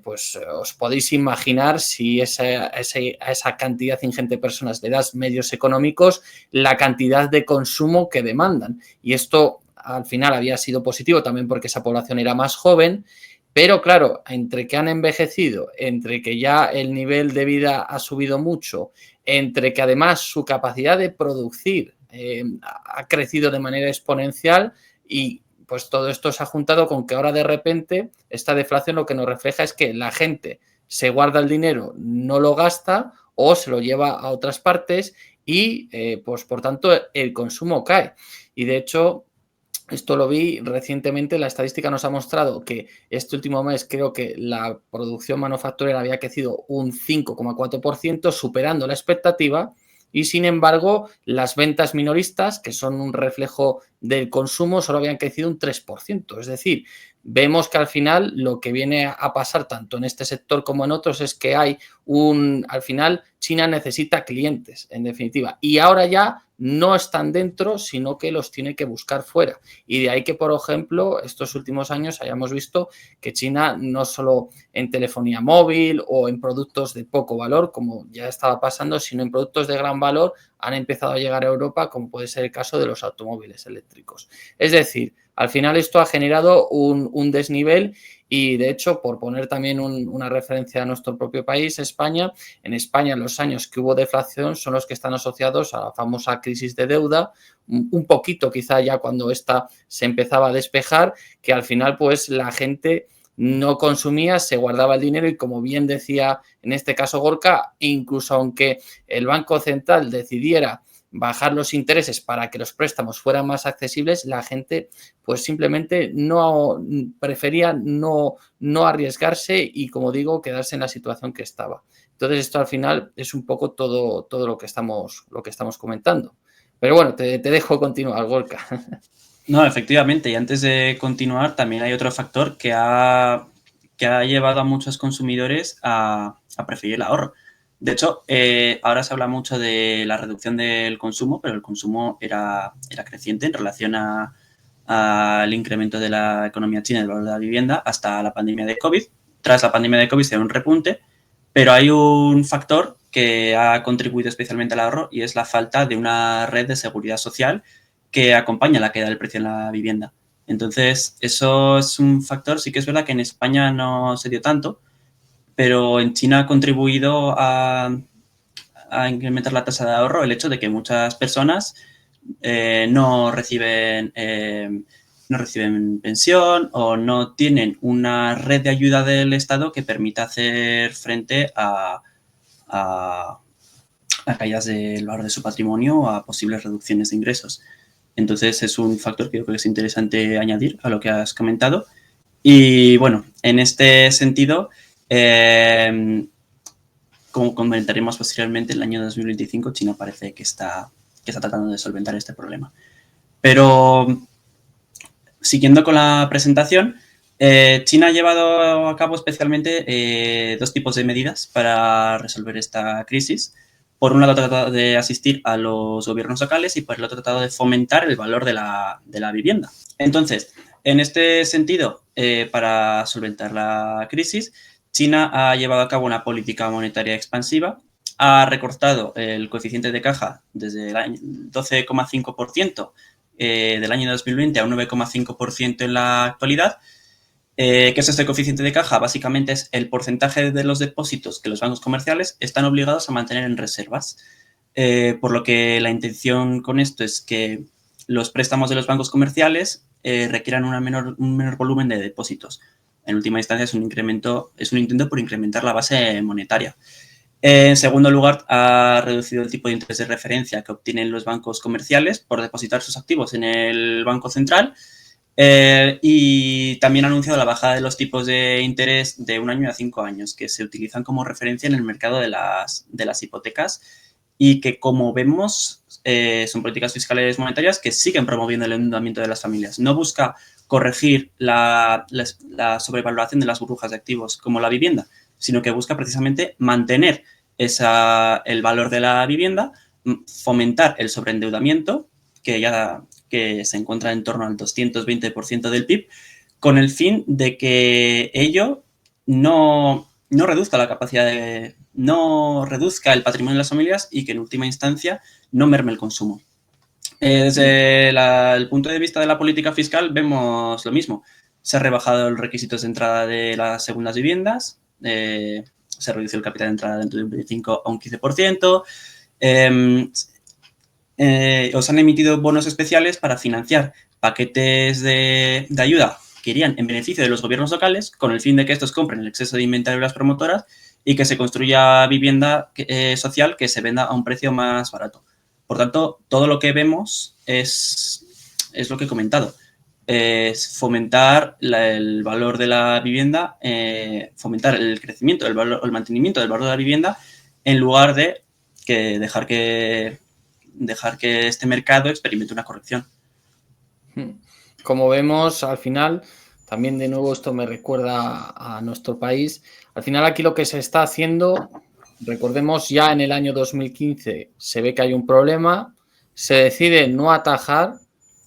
pues os podéis imaginar si a esa cantidad ingente de personas le das medios económicos, la cantidad de consumo que demandan. Y esto al final había sido positivo también porque esa población era más joven, pero claro, entre que han envejecido, entre que ya el nivel de vida ha subido mucho, entre que además su capacidad de producir ha crecido de manera exponencial, y pues todo esto se ha juntado con que ahora de repente esta deflación lo que nos refleja es que la gente se guarda el dinero, no lo gasta o se lo lleva a otras partes y pues por tanto el consumo cae. Y de hecho, esto lo vi recientemente, la estadística nos ha mostrado que este último mes creo que la producción manufacturera había crecido un 5,4%, superando la expectativa, y sin embargo las ventas minoristas, que son un reflejo del consumo, solo habían crecido un 3%. Es decir, vemos que al final lo que viene a pasar tanto en este sector como en otros es que al final China necesita clientes, en definitiva, y ahora ya no están dentro, sino que los tiene que buscar fuera. Y de ahí que, por ejemplo, estos últimos años hayamos visto que China, no solo en telefonía móvil o en productos de poco valor, como ya estaba pasando, sino en productos de gran valor, han empezado a llegar a Europa, como puede ser el caso de los automóviles eléctricos. Es decir, al final esto ha generado un desnivel. Y de hecho, por poner también una referencia a nuestro propio país, España, en España los años que hubo deflación son los que están asociados a la famosa crisis de deuda, un poquito quizá ya cuando esta se empezaba a despejar, que al final pues la gente no consumía, se guardaba el dinero y, como bien decía en este caso Gorka, incluso aunque el Banco Central decidiera bajar los intereses para que los préstamos fueran más accesibles, la gente pues simplemente prefería no arriesgarse y, como digo, quedarse en la situación que estaba. Entonces esto al final es un poco todo lo que estamos comentando. Pero bueno, te dejo continuar, Gorka.
No, efectivamente, y antes de continuar, también hay otro factor que ha llevado a muchos consumidores a preferir el ahorro. De hecho, ahora se habla mucho de la reducción del consumo, pero el consumo era creciente en relación al incremento de la economía china, del valor de la vivienda, hasta la pandemia de COVID. Tras la pandemia de COVID se dio un repunte, pero hay un factor que ha contribuido especialmente al ahorro, y es la falta de una red de seguridad social que acompaña la caída del precio en la vivienda. Entonces, eso es un factor. Sí que es verdad que en España no se dio tanto, pero en China ha contribuido a incrementar la tasa de ahorro el hecho de que muchas personas no reciben pensión o no tienen una red de ayuda del Estado que permita hacer frente a caídas del valor de su patrimonio o a posibles reducciones de ingresos. Entonces, es un factor que yo creo que es interesante añadir a lo que has comentado. Y bueno, en este sentido, como comentaremos posteriormente, en el año 2025 China parece que está tratando de solventar este problema. Pero, siguiendo con la presentación, China ha llevado a cabo especialmente dos tipos de medidas para resolver esta crisis. Por un lado, ha tratado de asistir a los gobiernos locales y por el otro, ha tratado de fomentar el valor de la vivienda. Entonces, en este sentido, para solventar la crisis, China ha llevado a cabo una política monetaria expansiva, ha recortado el coeficiente de caja desde el 12,5% del año 2020 a un 9,5% en la actualidad. ¿Qué es este coeficiente de caja? Básicamente es el porcentaje de los depósitos que los bancos comerciales están obligados a mantener en reservas. Por lo que la intención con esto es que los préstamos de los bancos comerciales requieran un menor volumen de depósitos. En última instancia, es un intento por incrementar la base monetaria. En segundo lugar, ha reducido el tipo de interés de referencia que obtienen los bancos comerciales por depositar sus activos en el Banco Central. Y también ha anunciado la bajada de los tipos de interés de 1 año a 5 años, que se utilizan como referencia en el mercado de las hipotecas y que, como vemos, son políticas fiscales monetarias que siguen promoviendo el endeudamiento de las familias. No busca corregir la sobrevaloración de las burbujas de activos como la vivienda, sino que busca precisamente mantener el valor de la vivienda, fomentar el sobreendeudamiento, que se encuentra en torno al 220% del PIB, con el fin de que ello no reduzca la capacidad no reduzca el patrimonio de las familias y que en última instancia no merme el consumo. Desde el punto de vista de la política fiscal vemos lo mismo. Se ha rebajado los requisitos de entrada de las segundas viviendas, se reduce el capital de entrada de un 25 a un 15%, os han emitido bonos especiales para financiar paquetes de ayuda que irían en beneficio de los gobiernos locales con el fin de que estos compren el exceso de inventario de las promotoras y que se construya vivienda social que se venda a un precio más barato. Por tanto, todo lo que vemos es lo que he comentado. Es fomentar el valor de la vivienda, fomentar el crecimiento, el mantenimiento del valor de la vivienda en lugar de dejar que este mercado experimente una corrección.
Como vemos, al final, también de nuevo esto me recuerda a nuestro país. Al final aquí lo que se está haciendo, recordemos, ya en el año 2015 se ve que hay un problema, se decide no atajar,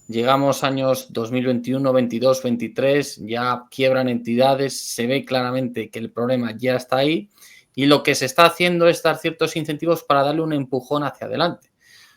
llegamos años 2021, 22, 23, ya quiebran entidades, se ve claramente que el problema ya está ahí y lo que se está haciendo es dar ciertos incentivos para darle un empujón hacia adelante.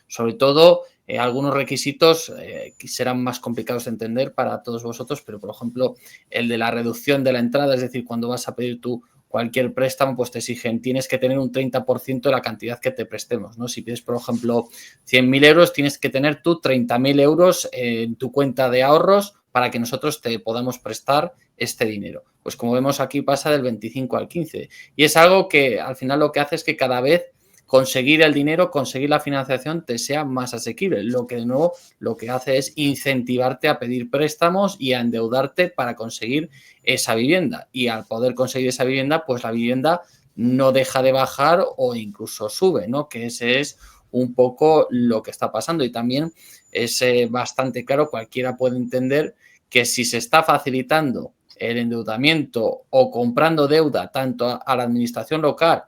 Sobre todo, algunos requisitos que serán más complicados de entender para todos vosotros, pero por ejemplo, el de la reducción de la entrada, es decir, cuando vas a pedir tú cualquier préstamo, pues te exigen, tienes que tener un 30% de la cantidad que te prestemos, ¿no? Si pides, por ejemplo, 100.000 euros, tienes que tener tú 30.000 euros en tu cuenta de ahorros para que nosotros te podamos prestar este dinero. Pues como vemos aquí pasa del 25 al 15 y es algo que al final lo que hace es que cada vez conseguir el dinero, conseguir la financiación te sea más asequible. Lo que de nuevo lo que hace es incentivarte a pedir préstamos y a endeudarte para conseguir esa vivienda. Y al poder conseguir esa vivienda, pues la vivienda no deja de bajar o incluso sube, ¿no? Que ese es un poco lo que está pasando. Y también es bastante claro, cualquiera puede entender que si se está facilitando el endeudamiento o comprando deuda tanto a la administración local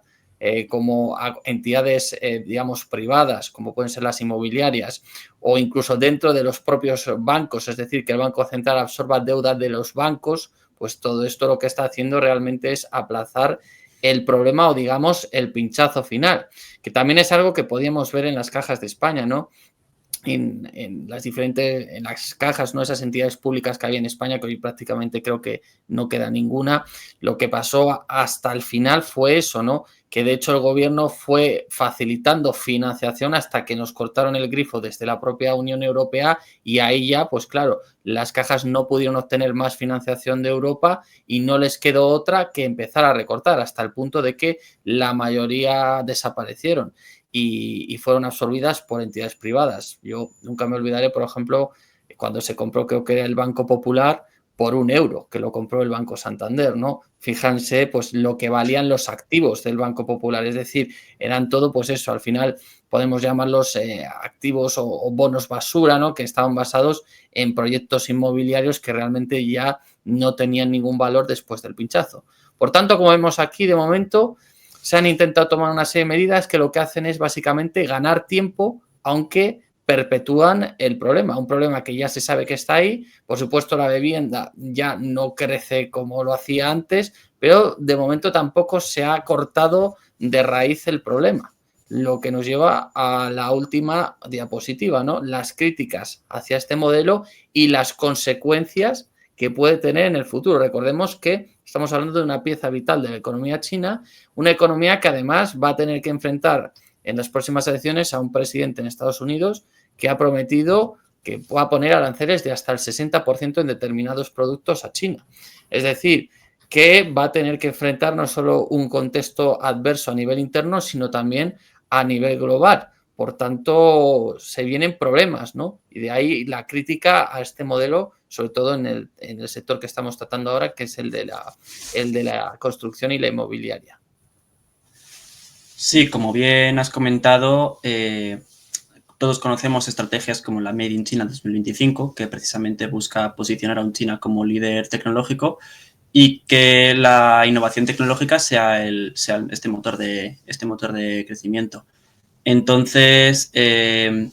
como a entidades, digamos, privadas, como pueden ser las inmobiliarias, o incluso dentro de los propios bancos, es decir, que el Banco Central absorba deuda de los bancos, pues todo esto lo que está haciendo realmente es aplazar el problema o, digamos, el pinchazo final, que también es algo que podíamos ver en las cajas de España, ¿no? en las diferentes, en las cajas, ¿no? Esas entidades públicas que había en España, que hoy prácticamente creo que no queda ninguna. Lo que pasó hasta el final fue eso, ¿no? Que de hecho el gobierno fue facilitando financiación hasta que nos cortaron el grifo desde la propia Unión Europea y ahí ya, pues claro, las cajas no pudieron obtener más financiación de Europa y no les quedó otra que empezar a recortar hasta el punto de que la mayoría desaparecieron y fueron absorbidas por entidades privadas. Yo nunca me olvidaré, por ejemplo, cuando se compró, creo que era el Banco Popular, por 1 euro, que lo compró el Banco Santander, ¿no? Fíjense, pues lo que valían los activos del Banco Popular, es decir, eran todo, pues eso, al final podemos llamarlos activos o bonos basura, ¿no? Que estaban basados en proyectos inmobiliarios que realmente ya no tenían ningún valor después del pinchazo. Por tanto, como vemos aquí, de momento, se han intentado tomar una serie de medidas que lo que hacen es básicamente ganar tiempo, aunque perpetúan el problema, un problema que ya se sabe que está ahí. Por supuesto, la vivienda ya no crece como lo hacía antes, pero de momento tampoco se ha cortado de raíz el problema. Lo que nos lleva a la última diapositiva, ¿no? Las críticas hacia este modelo y las consecuencias que puede tener en el futuro. Recordemos que estamos hablando de una pieza vital de la economía china, una economía que además va a tener que enfrentar en las próximas elecciones a un presidente en Estados Unidos que ha prometido que va a poner aranceles de hasta el 60% en determinados productos a China. Es decir, que va a tener que enfrentar no solo un contexto adverso a nivel interno, sino también a nivel global. Por tanto, se vienen problemas, ¿no? Y de ahí la crítica a este modelo, sobre todo en el sector que estamos tratando ahora, que es el de la construcción y la inmobiliaria.
Sí, como bien has comentado, todos conocemos estrategias como la Made in China 2025, que precisamente busca posicionar a China como líder tecnológico y que la innovación tecnológica sea este motor de crecimiento. Entonces, el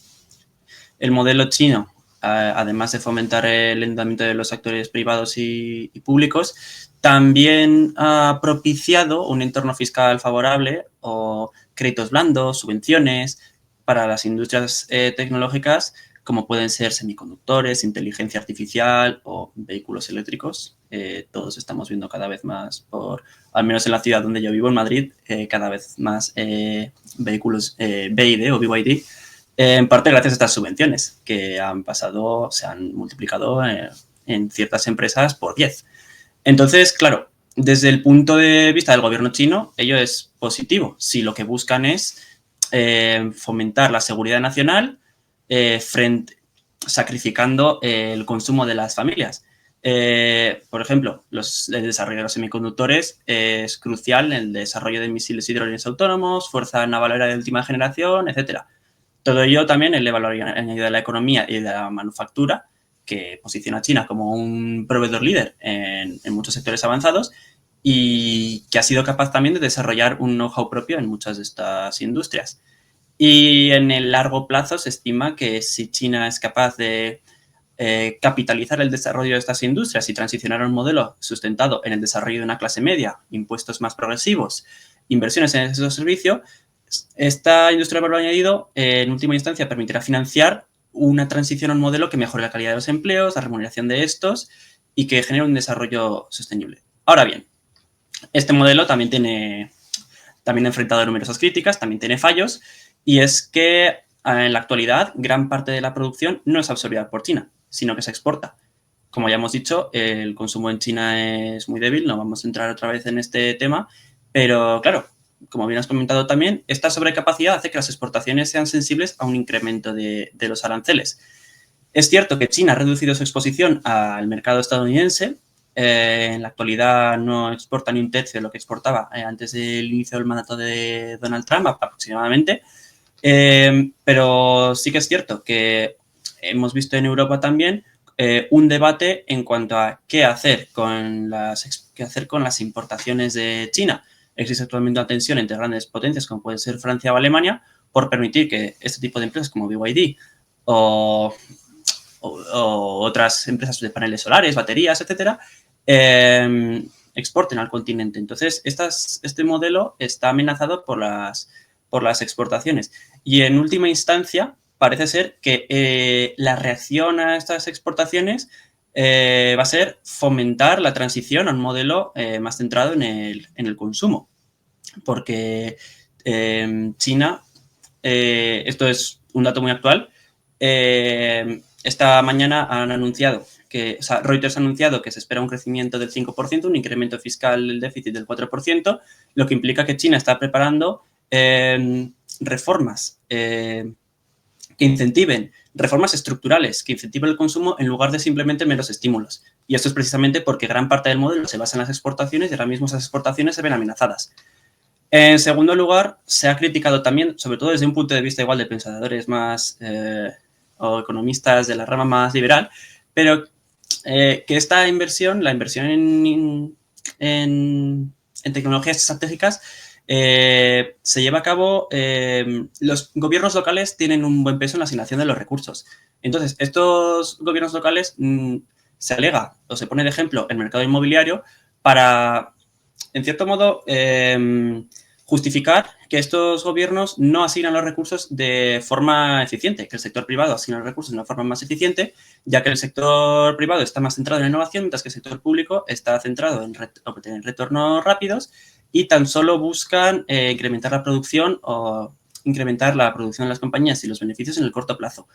modelo chino, además de fomentar el endeudamiento de los actores privados y públicos, también ha propiciado un entorno fiscal favorable o créditos blandos, subvenciones para las industrias tecnológicas como pueden ser semiconductores, inteligencia artificial o vehículos eléctricos. Todos estamos viendo cada vez más, al menos en la ciudad donde yo vivo, en Madrid, cada vez más vehículos BYD o BYD, en parte gracias a estas subvenciones que se han multiplicado en ciertas empresas por 10. Entonces, claro, desde el punto de vista del gobierno chino, ello es positivo. Si lo que buscan es fomentar la seguridad nacional sacrificando el consumo de las familias. Por ejemplo, el desarrollo de los semiconductores es crucial en el desarrollo de misiles y drones autónomos, fuerza naval aérea de última generación, etcétera. Todo ello también el valor añadido de la economía y de la manufactura, que posiciona a China como un proveedor líder en muchos sectores avanzados y que ha sido capaz también de desarrollar un know-how propio en muchas de estas industrias. Y en el largo plazo se estima que si China es capaz de capitalizar el desarrollo de estas industrias y transicionar a un modelo sustentado en el desarrollo de una clase media, impuestos más progresivos, inversiones en esos servicios, esta industria de valor añadido, en última instancia, permitirá financiar una transición a un modelo que mejore la calidad de los empleos, la remuneración de estos y que genere un desarrollo sostenible. Ahora bien, este modelo también ha enfrentado numerosas críticas, también tiene fallos, y es que en la actualidad gran parte de la producción no es absorbida por China, sino que se exporta. Como ya hemos dicho, el consumo en China es muy débil, no vamos a entrar otra vez en este tema, pero claro, como bien has comentado también, esta sobrecapacidad hace que las exportaciones sean sensibles a un incremento de los aranceles. Es cierto que China ha reducido su exposición al mercado estadounidense. En la actualidad no exporta ni un tercio de lo que exportaba antes del inicio del mandato de Donald Trump, aproximadamente. Pero sí que es cierto que hemos visto en Europa también un debate en cuanto a qué hacer con las importaciones de China. Existe actualmente una tensión entre grandes potencias como pueden ser Francia o Alemania por permitir que este tipo de empresas como BYD o otras empresas de paneles solares, baterías, etcétera, exporten al continente. Entonces, este modelo está amenazado por las exportaciones. Y en última instancia, parece ser que la reacción a estas exportaciones va a ser fomentar la transición a un modelo más centrado en el consumo. Porque China, esto es un dato muy actual, esta mañana han anunciado Reuters ha anunciado que se espera un crecimiento del 5%, un incremento fiscal del déficit del 4%, lo que implica que China está preparando reformas que incentiven, reformas estructurales que incentiven el consumo en lugar de simplemente meros estímulos. Y esto es precisamente porque gran parte del modelo se basa en las exportaciones y ahora mismo esas exportaciones se ven amenazadas. En segundo lugar, se ha criticado también, sobre todo desde un punto de vista igual de pensadores más o economistas de la rama más liberal, pero que esta inversión, la inversión en tecnologías estratégicas, se lleva a cabo, los gobiernos locales tienen un buen peso en la asignación de los recursos. Entonces, estos gobiernos locales se alega o se pone de ejemplo el mercado inmobiliario para, en cierto modo, justificar que estos gobiernos no asignan los recursos de forma eficiente, que el sector privado asigna los recursos de una forma más eficiente, ya que el sector privado está más centrado en la innovación, mientras que el sector público está centrado en obtener retornos rápidos y tan solo buscan incrementar la producción o incrementar la producción de las compañías y los beneficios en el corto plazo.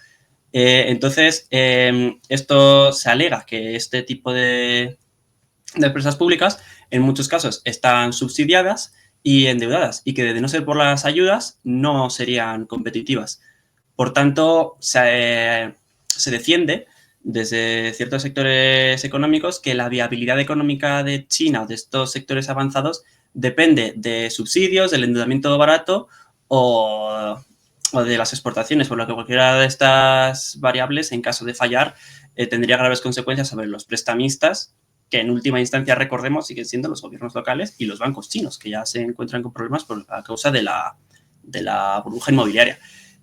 Entonces, esto se alega que este tipo de empresas públicas en muchos casos están subsidiadas y endeudadas y que de no ser por las ayudas no serían competitivas. Por tanto, se defiende desde ciertos sectores económicos que la viabilidad económica de China o de estos sectores avanzados depende de subsidios, del endeudamiento barato o de las exportaciones, por lo que cualquiera de estas variables, en caso de fallar, tendría graves consecuencias sobre los prestamistas, que en última instancia, recordemos, siguen siendo los gobiernos locales y los bancos chinos, que ya se encuentran con problemas a causa de la burbuja inmobiliaria.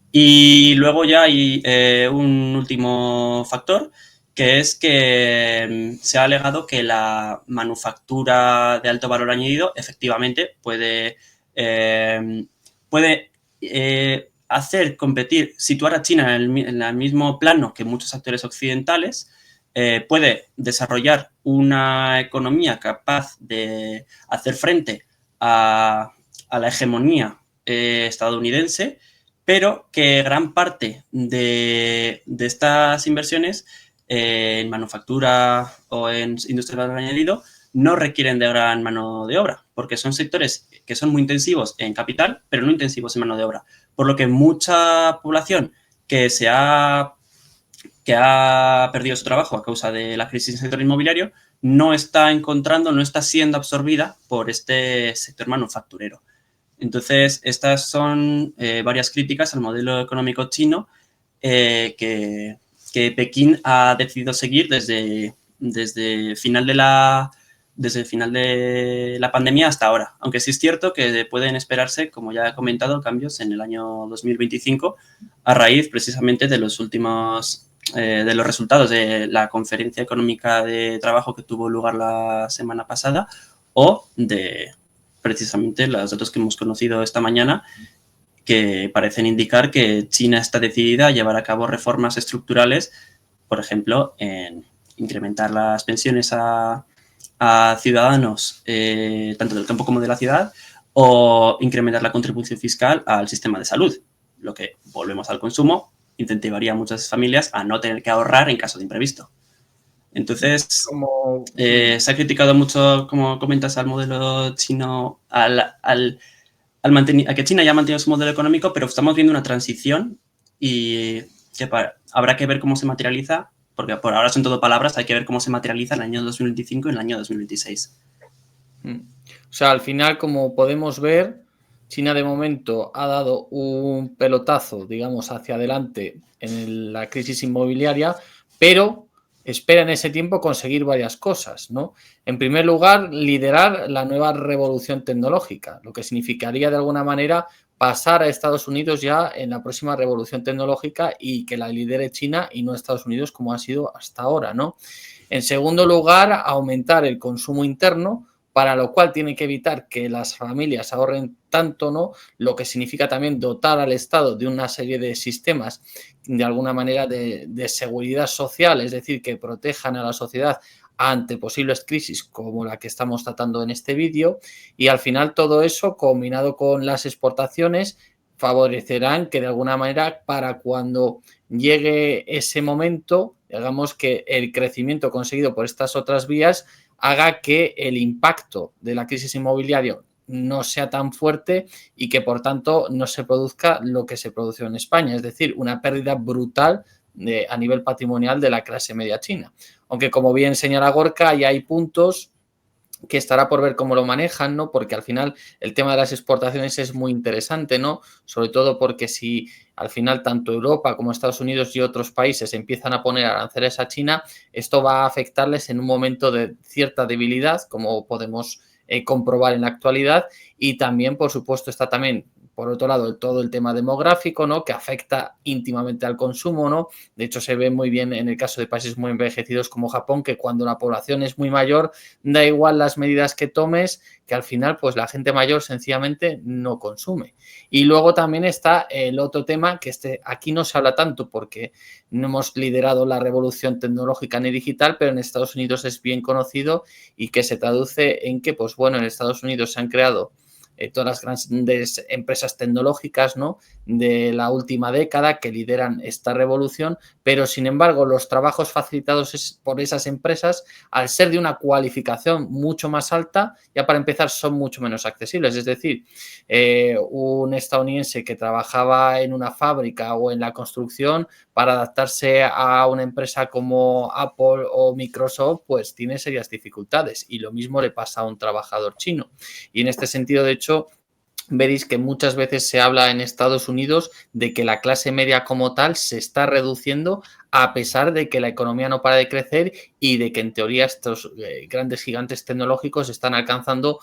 Y luego ya hay un último factor, que es que se ha alegado que la manufactura de alto valor añadido efectivamente puede hacer competir, situar a China en el mismo plano que muchos actores occidentales, puede desarrollar una economía capaz de hacer frente a la hegemonía estadounidense, pero que gran parte de estas inversiones en manufactura o en industria de valor añadido no requieren de gran mano de obra, porque son sectores que son muy intensivos en capital, pero no intensivos en mano de obra. Por lo que mucha población que ha perdido su trabajo a causa de la crisis del sector inmobiliario no está siendo absorbida por este sector manufacturero. Entonces, estas son varias críticas al modelo económico chino que Pekín ha decidido seguir desde el final de la pandemia hasta ahora. Aunque sí es cierto que pueden esperarse, como ya he comentado, cambios en el año 2025 a raíz precisamente de los últimos de los resultados de la conferencia económica de trabajo que tuvo lugar la semana pasada o de precisamente los datos que hemos conocido esta mañana, que parecen indicar que China está decidida a llevar a cabo reformas estructurales, por ejemplo, en incrementar las pensiones a ciudadanos, tanto del campo como de la ciudad, o incrementar la contribución fiscal al sistema de salud, lo que, volvemos al consumo, incentivaría a muchas familias a no tener que ahorrar en caso de imprevisto. Entonces, se ha criticado mucho, como comentas, al modelo chino, a que China ya ha mantenido su modelo económico, pero estamos viendo una transición y que habrá que ver cómo se materializa, porque por ahora son todo palabras, hay que ver cómo se materializa en el año 2025 y en el año 2026.
O sea, al final, como podemos ver, China de momento ha dado un pelotazo, digamos, hacia adelante en la crisis inmobiliaria, pero espera en ese tiempo conseguir varias cosas, ¿no? En primer lugar, liderar la nueva revolución tecnológica, lo que significaría de alguna manera pasar a Estados Unidos ya en la próxima revolución tecnológica y que la lidere China y no Estados Unidos como ha sido hasta ahora, ¿no? En segundo lugar, aumentar el consumo interno, para lo cual tiene que evitar que las familias ahorren tanto, ¿no? Lo que significa también dotar al Estado de una serie de sistemas, de alguna manera, de seguridad social, es decir, que protejan a la sociedad ante posibles crisis como la que estamos tratando en este vídeo, y al final todo eso combinado con las exportaciones favorecerán que de alguna manera para cuando llegue ese momento, digamos que el crecimiento conseguido por estas otras vías haga que el impacto de la crisis inmobiliaria no sea tan fuerte y que por tanto no se produzca lo que se produjo en España, es decir, una pérdida brutal a nivel patrimonial de la clase media china. Aunque como bien señala Gorka, ya hay puntos que estará por ver cómo lo manejan, ¿no? Porque al final el tema de las exportaciones es muy interesante, ¿no? Sobre todo porque si al final tanto Europa como Estados Unidos y otros países empiezan a poner aranceles a China, esto va a afectarles en un momento de cierta debilidad, como podemos comprobar en la actualidad, y también, por supuesto, está también por otro lado, todo el tema demográfico, ¿no? Que afecta íntimamente al consumo, ¿no? De hecho, se ve muy bien en el caso de países muy envejecidos como Japón, que cuando la población es muy mayor, da igual las medidas que tomes, que al final, pues la gente mayor sencillamente no consume. Y luego también está el otro tema, que aquí no se habla tanto porque no hemos liderado la revolución tecnológica ni digital, pero en Estados Unidos es bien conocido y que se traduce en que, pues bueno, en Estados Unidos se han creado todas las grandes empresas tecnológicas, ¿no? De la última década que lideran esta revolución, pero sin embargo los trabajos facilitados por esas empresas, al ser de una cualificación mucho más alta, ya para empezar son mucho menos accesibles. Es decir, un estadounidense que trabajaba en una fábrica o en la construcción, para adaptarse a una empresa como Apple o Microsoft, pues tiene serias dificultades, y lo mismo le pasa a un trabajador chino. Y en este sentido, de hecho, veréis que muchas veces se habla en Estados Unidos de que la clase media como tal se está reduciendo a pesar de que la economía no para de crecer y de que en teoría estos grandes gigantes tecnológicos están alcanzando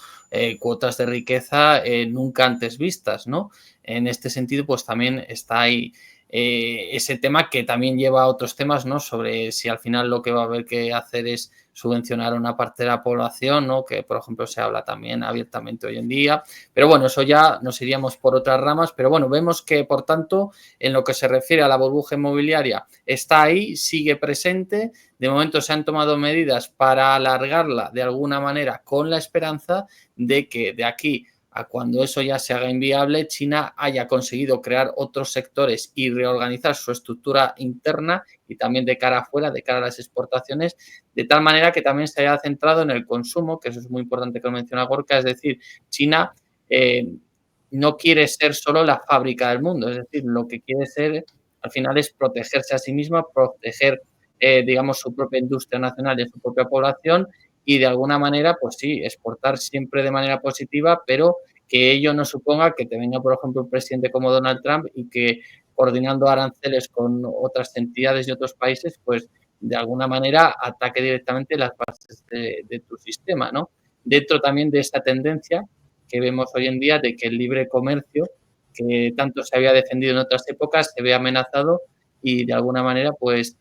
cuotas de riqueza nunca antes vistas, ¿no? En este sentido, pues también está ahí ese tema que también lleva a otros temas, ¿no? Sobre si al final lo que va a haber que hacer es subvencionar a una parte de la población, ¿no? Que, por ejemplo, se habla también abiertamente hoy en día. Pero bueno, eso ya nos iríamos por otras ramas. Pero bueno, vemos que, por tanto, en lo que se refiere a la burbuja inmobiliaria, está ahí, sigue presente. De momento se han tomado medidas para alargarla de alguna manera con la esperanza de que de aquí a cuando eso ya se haga inviable, China haya conseguido crear otros sectores y reorganizar su estructura interna y también de cara afuera, de cara a las exportaciones, de tal manera que también se haya centrado en el consumo, que eso es muy importante que lo menciona Gorka, es decir, China no quiere ser solo la fábrica del mundo, es decir, lo que quiere ser al final es protegerse a sí misma, proteger, digamos, su propia industria nacional y su propia población, y de alguna manera, pues sí, exportar siempre de manera positiva, pero que ello no suponga que te venga, por ejemplo, un presidente como Donald Trump y que coordinando aranceles con otras entidades y otros países, pues de alguna manera ataque directamente las bases de tu sistema, ¿no? Dentro también de esta tendencia que vemos hoy en día de que el libre comercio, que tanto se había defendido en otras épocas, se ve amenazado y de alguna manera, pues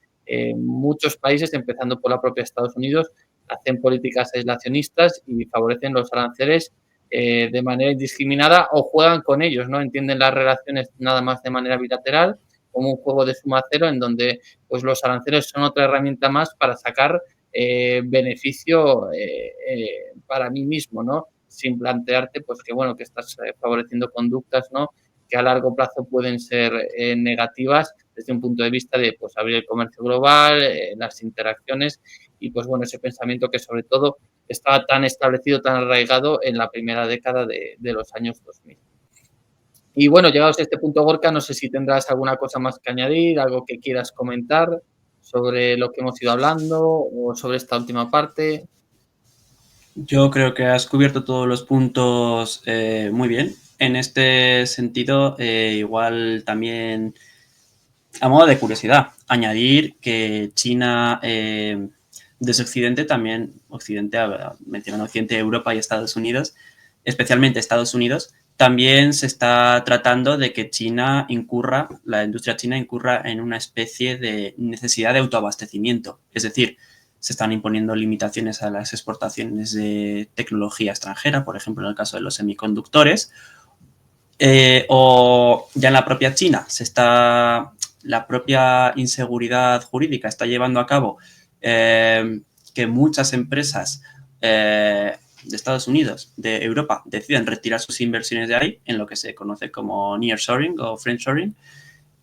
muchos países, empezando por la propia Estados Unidos, hacen políticas aislacionistas y favorecen los aranceles de manera indiscriminada o juegan con ellos, ¿no? Entienden las relaciones nada más de manera bilateral como un juego de suma cero en donde pues los aranceles son otra herramienta más para sacar beneficio para mí mismo, ¿no? Sin plantearte pues que bueno, que estás favoreciendo conductas, ¿no? Que a largo plazo pueden ser negativas desde un punto de vista de pues abrir el comercio global, las interacciones y pues bueno, ese pensamiento que sobre todo estaba tan establecido, tan arraigado en la primera década de los años 2000. Y bueno, llegados a este punto, Gorka, no sé si tendrás alguna cosa más que añadir, algo que quieras comentar sobre lo que hemos ido hablando o sobre esta última parte.
Yo creo que has cubierto todos los puntos muy bien. En este sentido, igual también, a modo de curiosidad, añadir que China, desde Occidente también, Occidente, mencionando Occidente, Europa y Estados Unidos, especialmente Estados Unidos, también se está tratando de que China incurra, la industria china incurra en una especie de necesidad de autoabastecimiento. Es decir, se están imponiendo limitaciones a las exportaciones de tecnología extranjera, por ejemplo, en el caso de los semiconductores. O ya en la propia China la propia inseguridad jurídica está llevando a cabo que muchas empresas de Estados Unidos, de Europa, deciden retirar sus inversiones de ahí en lo que se conoce como nearshoring o friendshoring.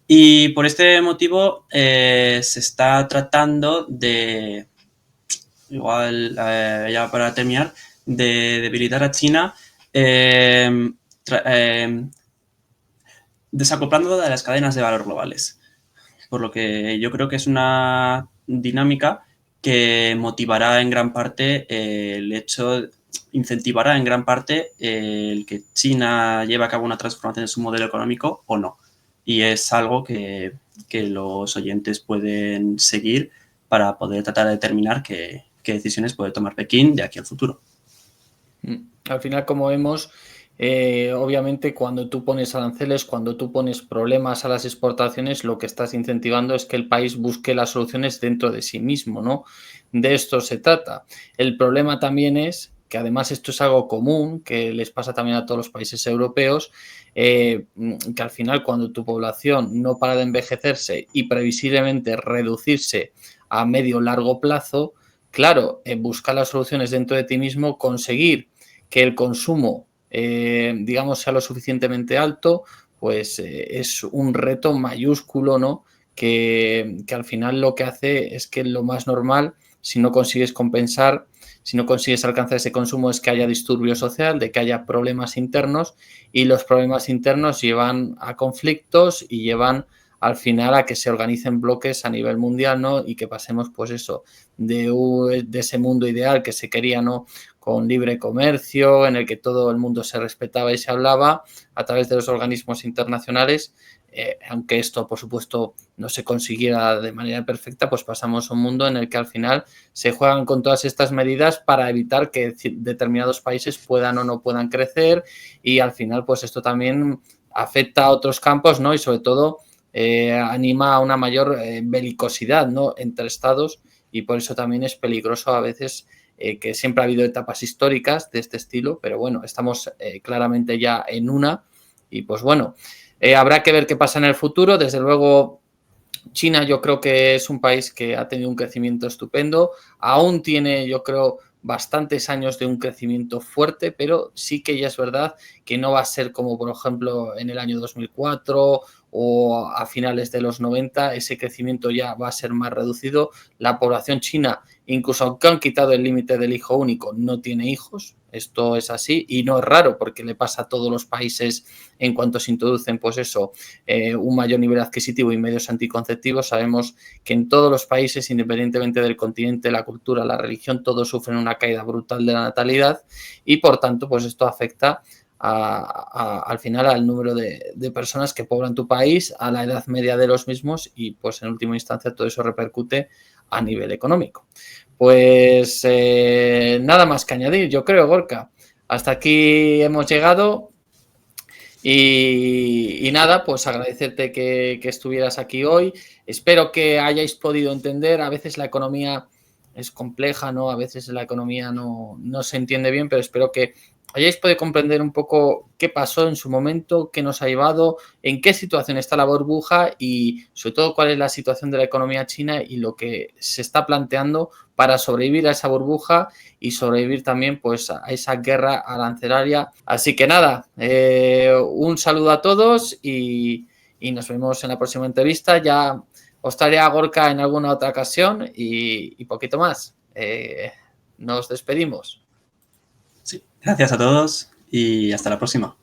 Y por este motivo se está tratando de, igual ya para terminar, de debilitar a China desacoplando de las cadenas de valor globales. Por lo que yo creo que es una dinámica que motivará en gran parte incentivará en gran parte el que China lleve a cabo una transformación de su modelo económico o no. Y es algo que los oyentes pueden seguir para poder tratar de determinar qué decisiones puede tomar Pekín de aquí al futuro.
Al final, como vemos, obviamente cuando tú pones aranceles, cuando tú pones problemas a las exportaciones, lo que estás incentivando es que el país busque las soluciones dentro de sí mismo, ¿no? De esto se trata. El problema también es que además esto es algo común, que les pasa también a todos los países europeos, que al final cuando tu población no para de envejecerse y previsiblemente reducirse a medio o largo plazo, claro, buscar las soluciones dentro de ti mismo, conseguir que el consumo, digamos, sea lo suficientemente alto, pues es un reto mayúsculo, ¿no? Que al final lo que hace es que lo más normal, si no consigues compensar, si no consigues alcanzar ese consumo, es que haya disturbio social, de que haya problemas internos, y los problemas internos llevan a conflictos y llevan al final a que se organicen bloques a nivel mundial, ¿no? Y que pasemos, pues eso, de ese mundo ideal que se quería, ¿no? Con libre comercio, en el que todo el mundo se respetaba y se hablaba a través de los organismos internacionales, aunque esto, por supuesto, no se consiguiera de manera perfecta, pues pasamos a un mundo en el que al final se juegan con todas estas medidas para evitar que determinados países puedan o no puedan crecer, y al final, pues esto también afecta a otros campos, ¿no? Y sobre todo anima a una mayor belicosidad, ¿no? Entre estados, y por eso también es peligroso a veces, que siempre ha habido etapas históricas de este estilo, pero bueno, estamos claramente ya en una, y pues bueno, habrá que ver qué pasa en el futuro. Desde luego, China yo creo que es un país que ha tenido un crecimiento estupendo, aún tiene, yo creo, bastantes años de un crecimiento fuerte, pero sí que ya es verdad que no va a ser como, por ejemplo, en el año 2004 o a finales de los 90, ese crecimiento ya va a ser más reducido. La población china, incluso aunque han quitado el límite del hijo único, no tiene hijos. Esto es así y no es raro porque le pasa a todos los países en cuanto se introducen, pues eso, un mayor nivel adquisitivo y medios anticonceptivos. Sabemos que en todos los países, independientemente del continente, la cultura, la religión, todos sufren una caída brutal de la natalidad, y por tanto, pues esto afecta al final al número de personas que poblan tu país, a la edad media de los mismos, y pues en última instancia todo eso repercute a nivel económico. Pues nada más que añadir, yo creo, Gorka. Hasta aquí hemos llegado. Y nada, pues agradecerte que estuvieras aquí hoy. Espero que hayáis podido entender. A veces la economía es compleja, ¿no? A veces la economía no se entiende bien, pero espero que hayáis podido comprender un poco qué pasó en su momento, qué nos ha llevado, en qué situación está la burbuja y sobre todo cuál es la situación de la economía china y lo que se está planteando para sobrevivir a esa burbuja y sobrevivir también, pues, a esa guerra arancelaria. Así que nada, un saludo a todos y nos vemos en la próxima entrevista. Ya os traeré a Gorka en alguna otra ocasión y poquito más. Nos despedimos.
Sí, gracias a todos y hasta la próxima.